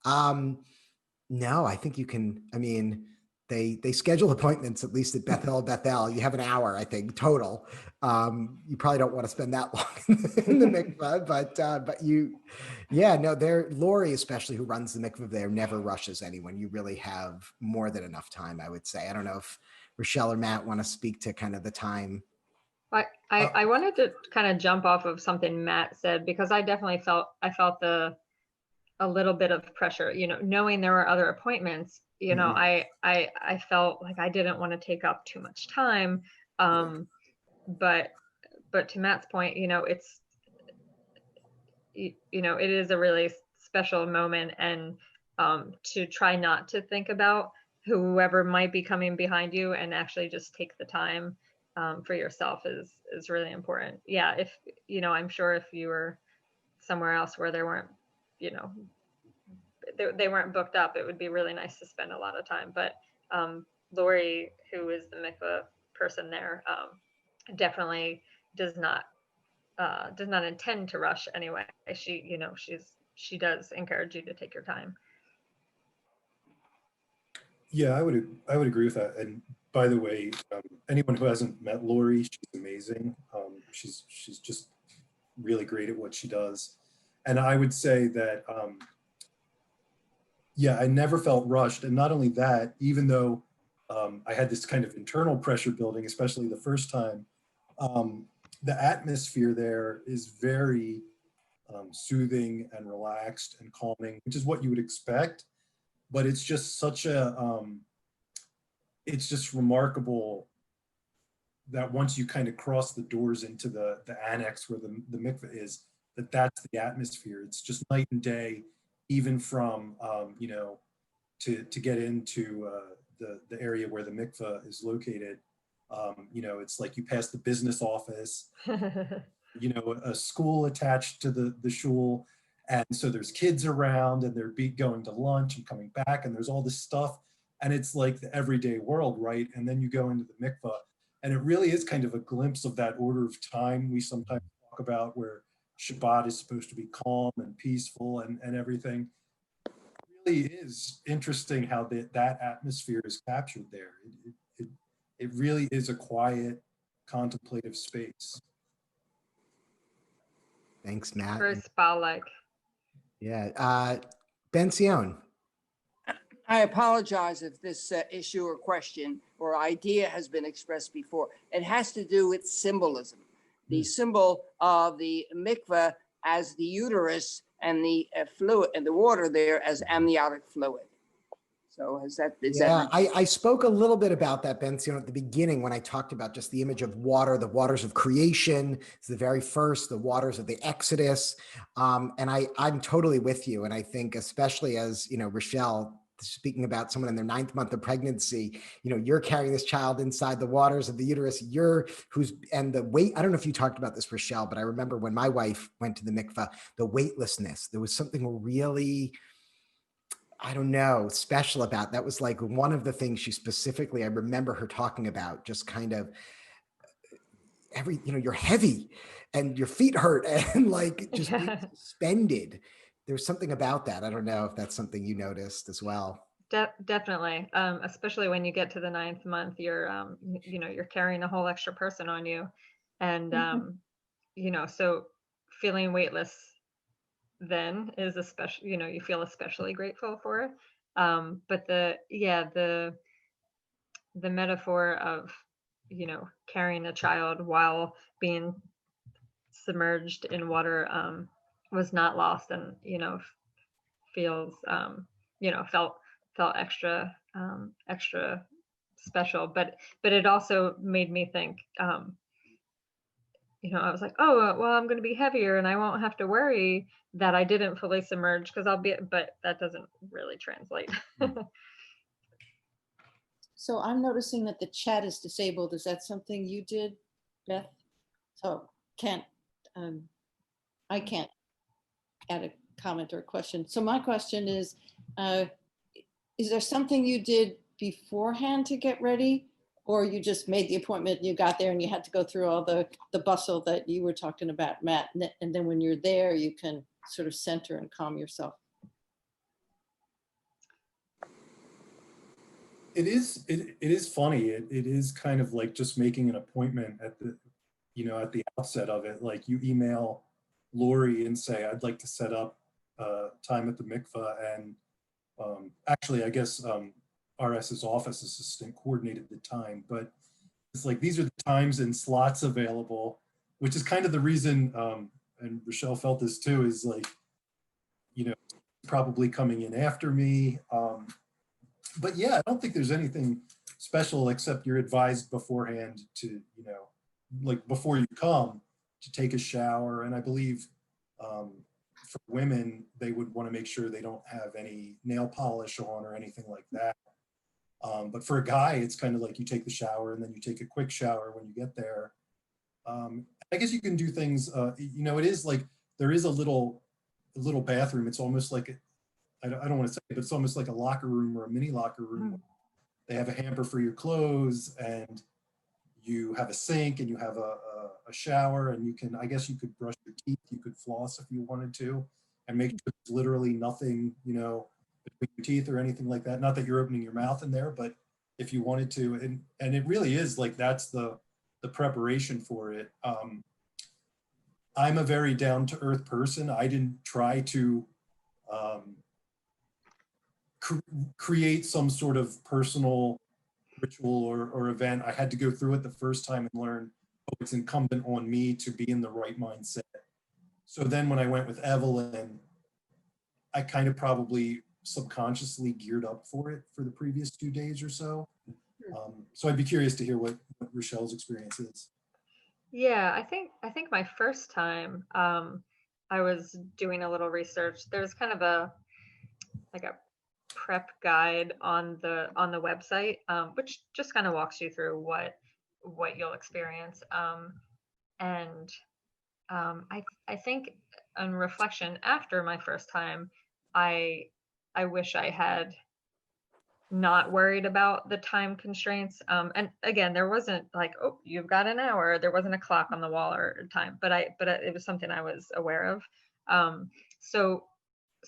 No, I think you can. I mean, they schedule appointments, at least at Bethel. You have an hour, I think, total. You probably don't want to spend that long in the mikvah, but Lori, especially, who runs the mikvah there, never rushes anyone. You really have more than enough time, I would say. I don't know if Rachelle or Matt want to speak to kind of the time. I wanted to kind of jump off of something Matt said, because I definitely felt a little bit of pressure, knowing there were other appointments, I felt like I didn't want to take up too much time. But to Matt's point, it is a really special moment, and to try not to think about whoever might be coming behind you, and actually just take the time for yourself is really important. Yeah, if I'm sure if you were somewhere else where there weren't, they weren't booked up, it would be really nice to spend a lot of time. But Lori, who is the mikvah person there, definitely does not intend to rush anyway. She does encourage you to take your time. Yeah, I would agree with that. And by the way, anyone who hasn't met Lori, she's amazing. She's just really great at what she does. And I would say that, yeah, I never felt rushed. And not only that, even though I had this kind of internal pressure building, especially the first time, the atmosphere there is very soothing and relaxed and calming, which is what you would expect. But it's just such a, it's just remarkable that once you kind of cross the doors into the annex where the mikveh is, that's the atmosphere. It's just night and day, even from, to get into the area where the mikveh is located. It's like you pass the business office, a school attached to the shul. And so there's kids around and they're going to lunch and coming back and there's all this stuff. And it's like the everyday world, right? And then you go into the mikveh and it really is kind of a glimpse of that order of time we sometimes talk about, where Shabbat is supposed to be calm and peaceful and everything. It really is interesting how that atmosphere is captured there. It really is a quiet, contemplative space. Thanks, Matt. Very spa-like. Yeah. Benzion. I apologize if this issue or question or idea has been expressed before. It has to do with symbolism. The symbol of the mikveh as the uterus and the fluid and the water there as amniotic fluid. So is that? I spoke a little bit about that, Benzion, at the beginning when I talked about just the image of water, the waters of creation. It's the very first, the waters of the Exodus. And I'm totally with you. And I think especially as, Rachelle, speaking about someone in their 9th month of pregnancy, you're carrying this child inside the waters of the uterus, and the weight. I don't know if you talked about this, Rachelle, but I remember when my wife went to the mikveh, the weightlessness, there was something really, I don't know, special about that. Was like one of the things she specifically, I remember her talking about, just kind of you're heavy and your feet hurt and like just being suspended. There's something about that. I don't know if that's something you noticed as well. Definitely. Especially when you get to the 9th month, you're, you're carrying a whole extra person on you. And, so feeling weightless then is especially, you feel especially grateful for it. But the metaphor of, carrying a child while being submerged in water was not lost, and feels felt extra extra special. But it also made me think, I was like, oh well, I'm going to be heavier and I won't have to worry that I didn't fully submerge because but that doesn't really translate. So I'm noticing that the chat is disabled. Is that something you did, Beth? So I can't add a comment or a question. So my question is there something you did beforehand to get ready, or you just made the appointment and you got there and you had to go through all the bustle that you were talking about, Matt, and then when you're there, you can sort of center and calm yourself? It is funny. It is kind of like just making an appointment at the outset of it. Like you email Lori and say, I'd like to set up time at the mikveh, and actually, I guess RS's office assistant coordinated the time, but it's like, these are the times and slots available, which is kind of the reason, and Rachelle felt this too, is like, probably coming in after me. But yeah, I don't think there's anything special except you're advised beforehand to, like before you come, to take a shower. And I believe for women, they would want to make sure they don't have any nail polish on or anything like that. But for a guy, it's kind of like you take the shower and then you take a quick shower when you get there. I guess you can do things, it is like, there is a little bathroom. It's almost like, I don't want to say it, but it's almost like a locker room or a mini locker room. They have a hamper for your clothes, and you have a sink, and you have a shower, and I guess you could brush your teeth, you could floss if you wanted to, and make sure there's literally nothing, between your teeth or anything like that. Not that you're opening your mouth in there, but if you wanted to, and it really is like, that's the preparation for it. I'm a very down to earth person. I didn't try to create some sort of personal ritual or event. I had to go through it the first time and learn, it's incumbent on me to be in the right mindset. So then when I went with Evelyn, I kind of probably subconsciously geared up for it for the previous 2 days or so. So I'd be curious to hear what Rachelle's experience is. Yeah, I think my first time, I was doing a little research. There's kind of a prep guide on the website, which just kind of walks you through what you'll experience. And I think on reflection after my first time, I wish I had not worried about the time constraints. And again, there wasn't like, oh, you've got an hour. There wasn't a clock on the wall or time, but it was something I was aware of. So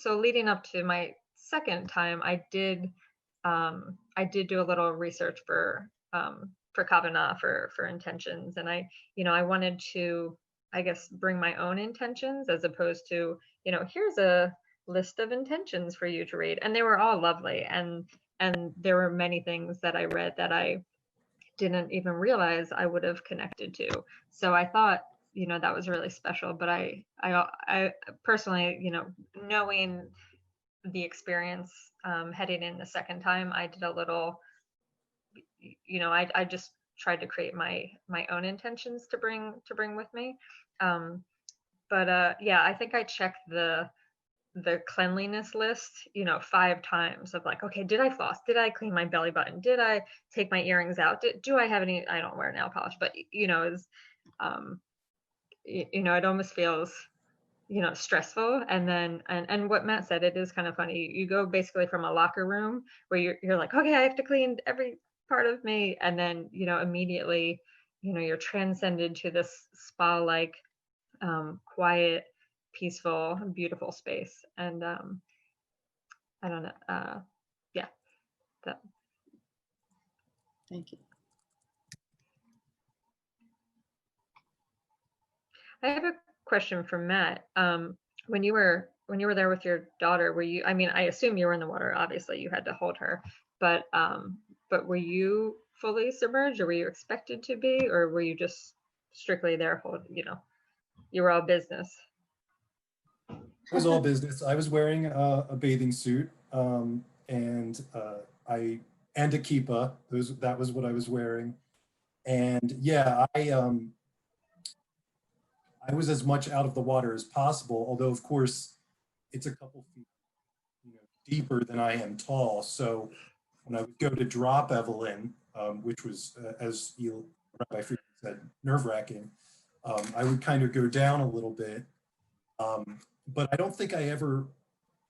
leading up to my second time, I did do a little research for Kavanagh, for intentions, and I wanted to, I guess, bring my own intentions as opposed to, here's a list of intentions for you to read, and they were all lovely, and there were many things that I read that I didn't even realize I would have connected to. So I thought, that was really special. But I personally, knowing the experience, heading in the second time, I did a little, I just tried to create my own intentions to bring with me. Yeah, I think I checked the cleanliness list, 5 times of like, okay, did I floss? Did I clean my belly button? Did I take my earrings out? Do I have any? I don't wear nail polish, but it's, it almost feels, stressful. And then, and what Matt said, it is kind of funny. You go basically from a locker room where you're like, okay, I have to clean every part of me. And then, immediately, you're transcended to this spa-like, quiet, peaceful, beautiful space. And I don't know. Yeah. That. Thank you. I have a question for Matt. When you were there with your daughter, were you? I mean, I assume you were in the water. Obviously, you had to hold her, but were you fully submerged, or were you expected to be, or were you just strictly there? You were all business. It was all business. I was wearing a bathing suit, and a kippah. That was what I was wearing, and yeah, I was as much out of the water as possible. Although, of course, it's a couple feet, deeper than I am tall. So when I would go to drop Evelyn, which was, as Rabbi Freedman said, nerve-wracking, I would kind of go down a little bit. But I don't think I ever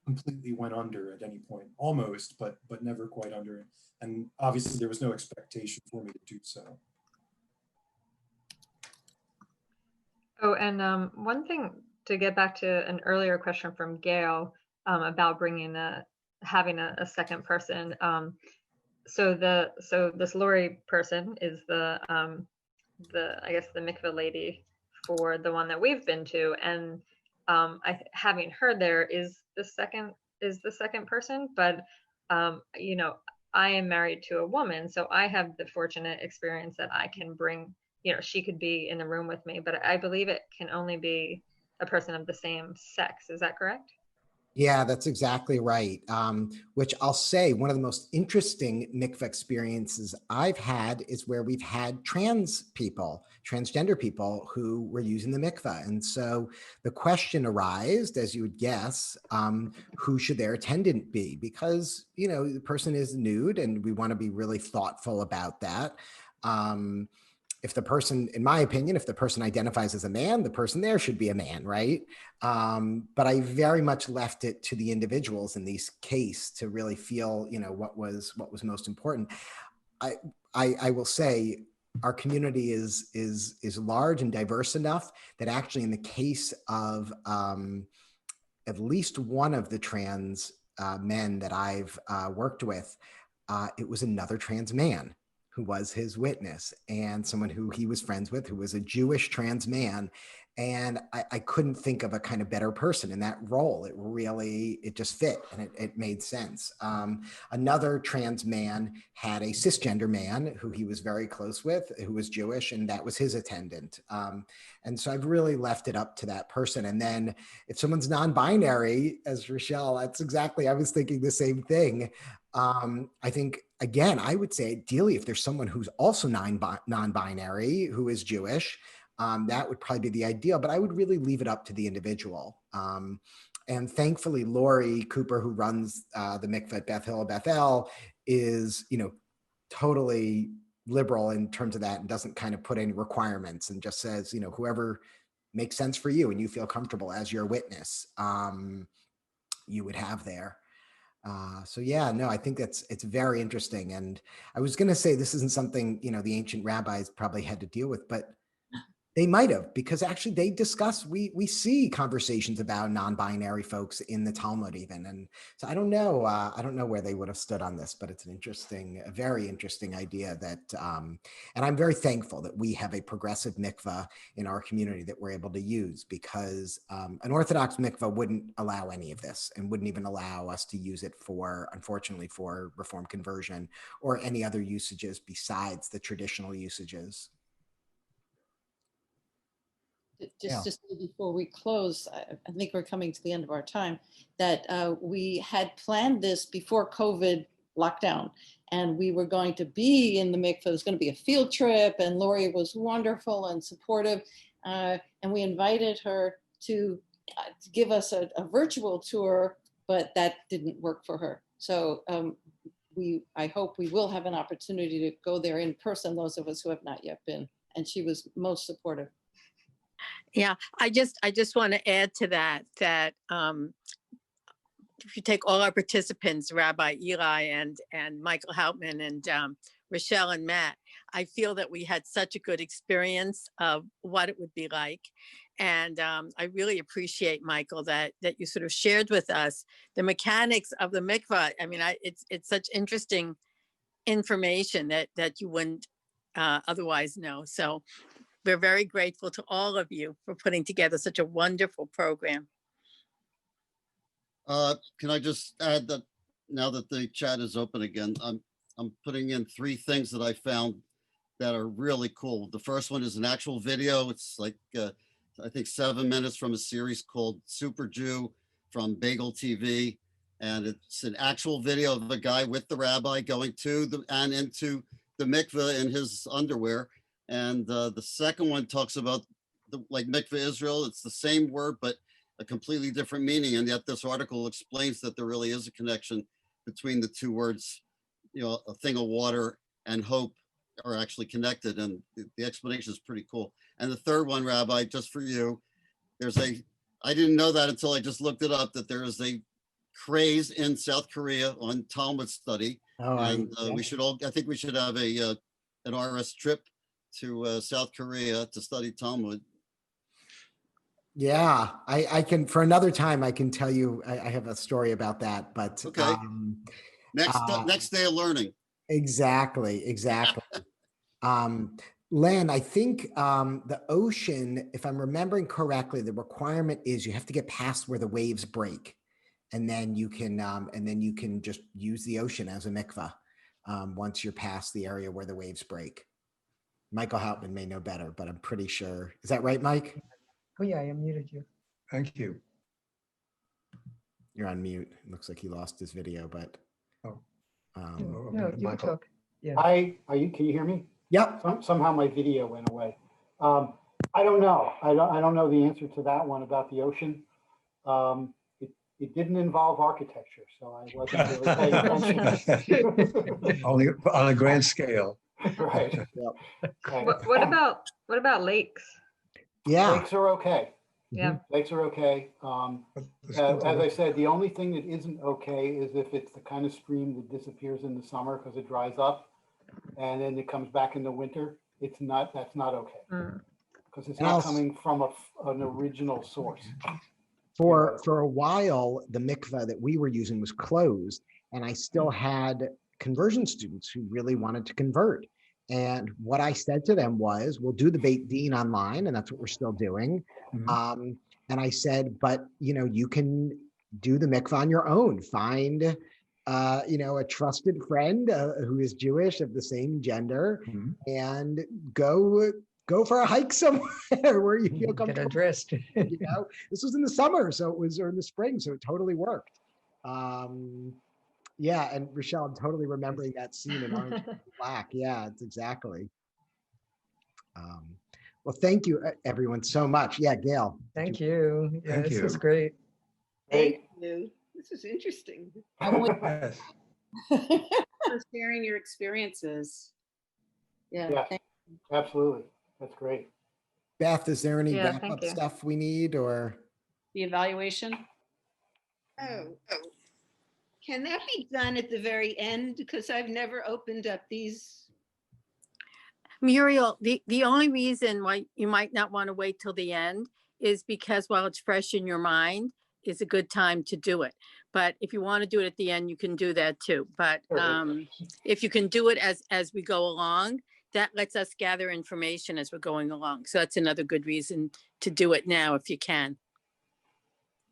completely went under at any point. Almost, but never quite under. And obviously there was no expectation for me to do so. Oh, and one thing, to get back to an earlier question from Gail, about having a second person. So this Lori person is the I guess the mikveh lady for the one that we've been to, and having her there is the second person. But I am married to a woman, so I have the fortunate experience that I can bring, she could be in the room with me, but I believe it can only be a person of the same sex. Is that correct? Yeah, that's exactly right. Which I'll say one of the most interesting mikvah experiences I've had is where we've had transgender people who were using the mikvah. And so the question arose, as you would guess, who should their attendant be? Because, you know, the person is nude and we want to be really thoughtful about that. If the person, in my opinion, if the person identifies as a man, the person there should be a man, right? But I very much left it to the individuals in these case to really feel, you know, what was most important. I will say our community is large and diverse enough that actually, in the case of at least one of the trans men that I've worked with, it was another trans man who was his witness, and someone who he was friends with who was a Jewish trans man. And I couldn't think of a kind of better person in that role. It just fit and it made sense. Another trans man had a cisgender man who he was very close with, who was Jewish, and that was his attendant. And so I've really left it up to that person. And then if someone's non-binary, as Rachelle, that's exactly, I was thinking the same thing. I think, again, I would say ideally, if there's someone who's also non-binary, who is Jewish, that would probably be the ideal, but I would really leave it up to the individual. And thankfully, Lori Cooper, who runs the mikveh at Beth Hill, Bethel, is, you know, totally liberal in terms of that and doesn't kind of put any requirements and just says, you know, whoever makes sense for you and you feel comfortable as your witness, you would have there. So yeah, no, I think it's very interesting. And I was going to say, this isn't something, you know, the ancient rabbis probably had to deal with, but they might have, because actually they discuss, we see conversations about non-binary folks in the Talmud even. And so I don't know where they would have stood on this, but it's a very interesting idea that, and I'm very thankful that we have a progressive mikvah in our community that we're able to use, because an Orthodox mikvah wouldn't allow any of this and wouldn't even allow us to use it for, unfortunately, for Reform conversion or any other usages besides the traditional usages. Just to say before we close, I think we're coming to the end of our time, that we had planned this before COVID lockdown, and we were going to be in the mikveh. It was going to be a field trip, and Lori was wonderful and supportive, and we invited her to give us a virtual tour, but that didn't work for her. So I hope we will have an opportunity to go there in person, those of us who have not yet been, and she was most supportive. Yeah, I just want to add to that if you take all our participants, Rabbi Eli and Michael Hauptman and Rachelle and Matt, I feel that we had such a good experience of what it would be like. And I really appreciate, Michael, that you sort of shared with us the mechanics of the mikvah. I mean, it's such interesting information that you wouldn't otherwise know. So we're very grateful to all of you for putting together such a wonderful program. Can I just add that now that the chat is open again, I'm putting in 3 things that I found that are really cool. The first one is an actual video. It's like, I think 7 minutes from a series called Super Jew from Bagel TV. And it's an actual video of a guy with the rabbi going to and into the mikveh in his underwear. And the second one talks about like mikveh Israel. It's the same word, but a completely different meaning. And yet this article explains that there really is a connection between the 2 words. You know, a thing of water and hope are actually connected. And the explanation is pretty cool. And the third one, Rabbi, just for you, I didn't know that until I just looked it up, that there is a craze in South Korea on Talmud study. And I think we should have an RS trip to South Korea to study Talmud. Yeah, I can, for another time, I can tell you, I have a story about that, but okay. Next day of learning. Exactly. Len, I think the ocean, if I'm remembering correctly, the requirement is you have to get past where the waves break, and then you can just use the ocean as a mikvah once you're past the area where the waves break. Michael Hauptman may know better, but I'm pretty sure. Is that right, Mike? Oh yeah, I muted you. Thank you. You're on mute. It looks like he lost his video, but. Oh. No, you can Michael. talk. Yeah. Can you hear me? Yep. Somehow my video went away. I don't know. I don't know the answer to that one about the ocean. It didn't involve architecture, so I wasn't really paying attention. Only on a grand scale. Right. Yep. Okay. What about lakes? Yeah. Lakes are okay. Yeah. Lakes are okay. As I said, the only thing that isn't okay is if it's the kind of stream that disappears in the summer because it dries up and then it comes back in the winter. That's not okay because it's And not I'll- coming from an original source. For a while, the mikveh that we were using was closed, and I still had conversion students who really wanted to convert. And what I said to them was, we'll do the Beit Din online, and that's what we're still doing. Mhm. And I said, but you can do the mikveh on your own. Find a trusted friend who is Jewish of the same gender, Mhm. and go for a hike somewhere where you feel Get comfortable. addressed. This was in the summer, so it was, or in the spring, so it totally worked. Yeah, and Rachelle, I'm totally remembering that scene in Orange is the Black. Yeah, it's exactly. Well, thank you, everyone, so much. Yeah, Gail. Thank you. Yeah, Thank this was you. great. Great. Thank you. This is interesting. Yes. For sharing your experiences. Yeah. Yeah. thank- Absolutely. That's great. Beth, is there any Yeah, wrap thank up you. stuff we need, or? The evaluation. Oh, can that be done at the very end? Because I've never opened up these. Muriel, the only reason why you might not want to wait till the end is because while it's fresh in your mind, is a good time to do it. But if you want to do it at the end, you can do that too. But Sure. if you can do it as we go along, that lets us gather information as we're going along. So that's another good reason to do it now if you can.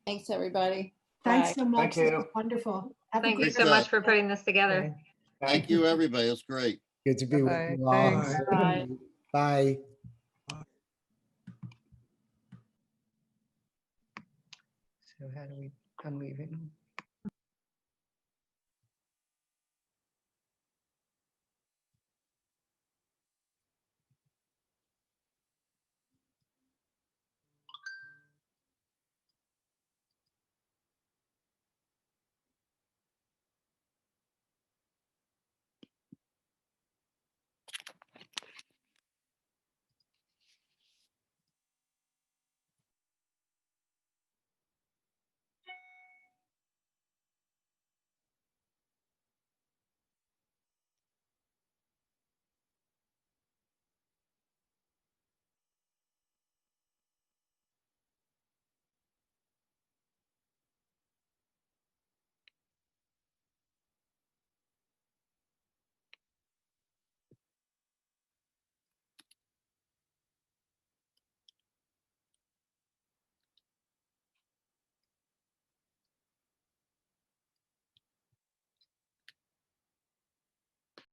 Thanks, everybody. Thanks Bye. so much. Thank This you. was wonderful. Have a Thank you great so Great much job. for putting this together. Okay. Thank you, everybody. It's great. Good to be with Bye-bye. you all. Thanks. Bye. Bye. So how do we, I'm leaving.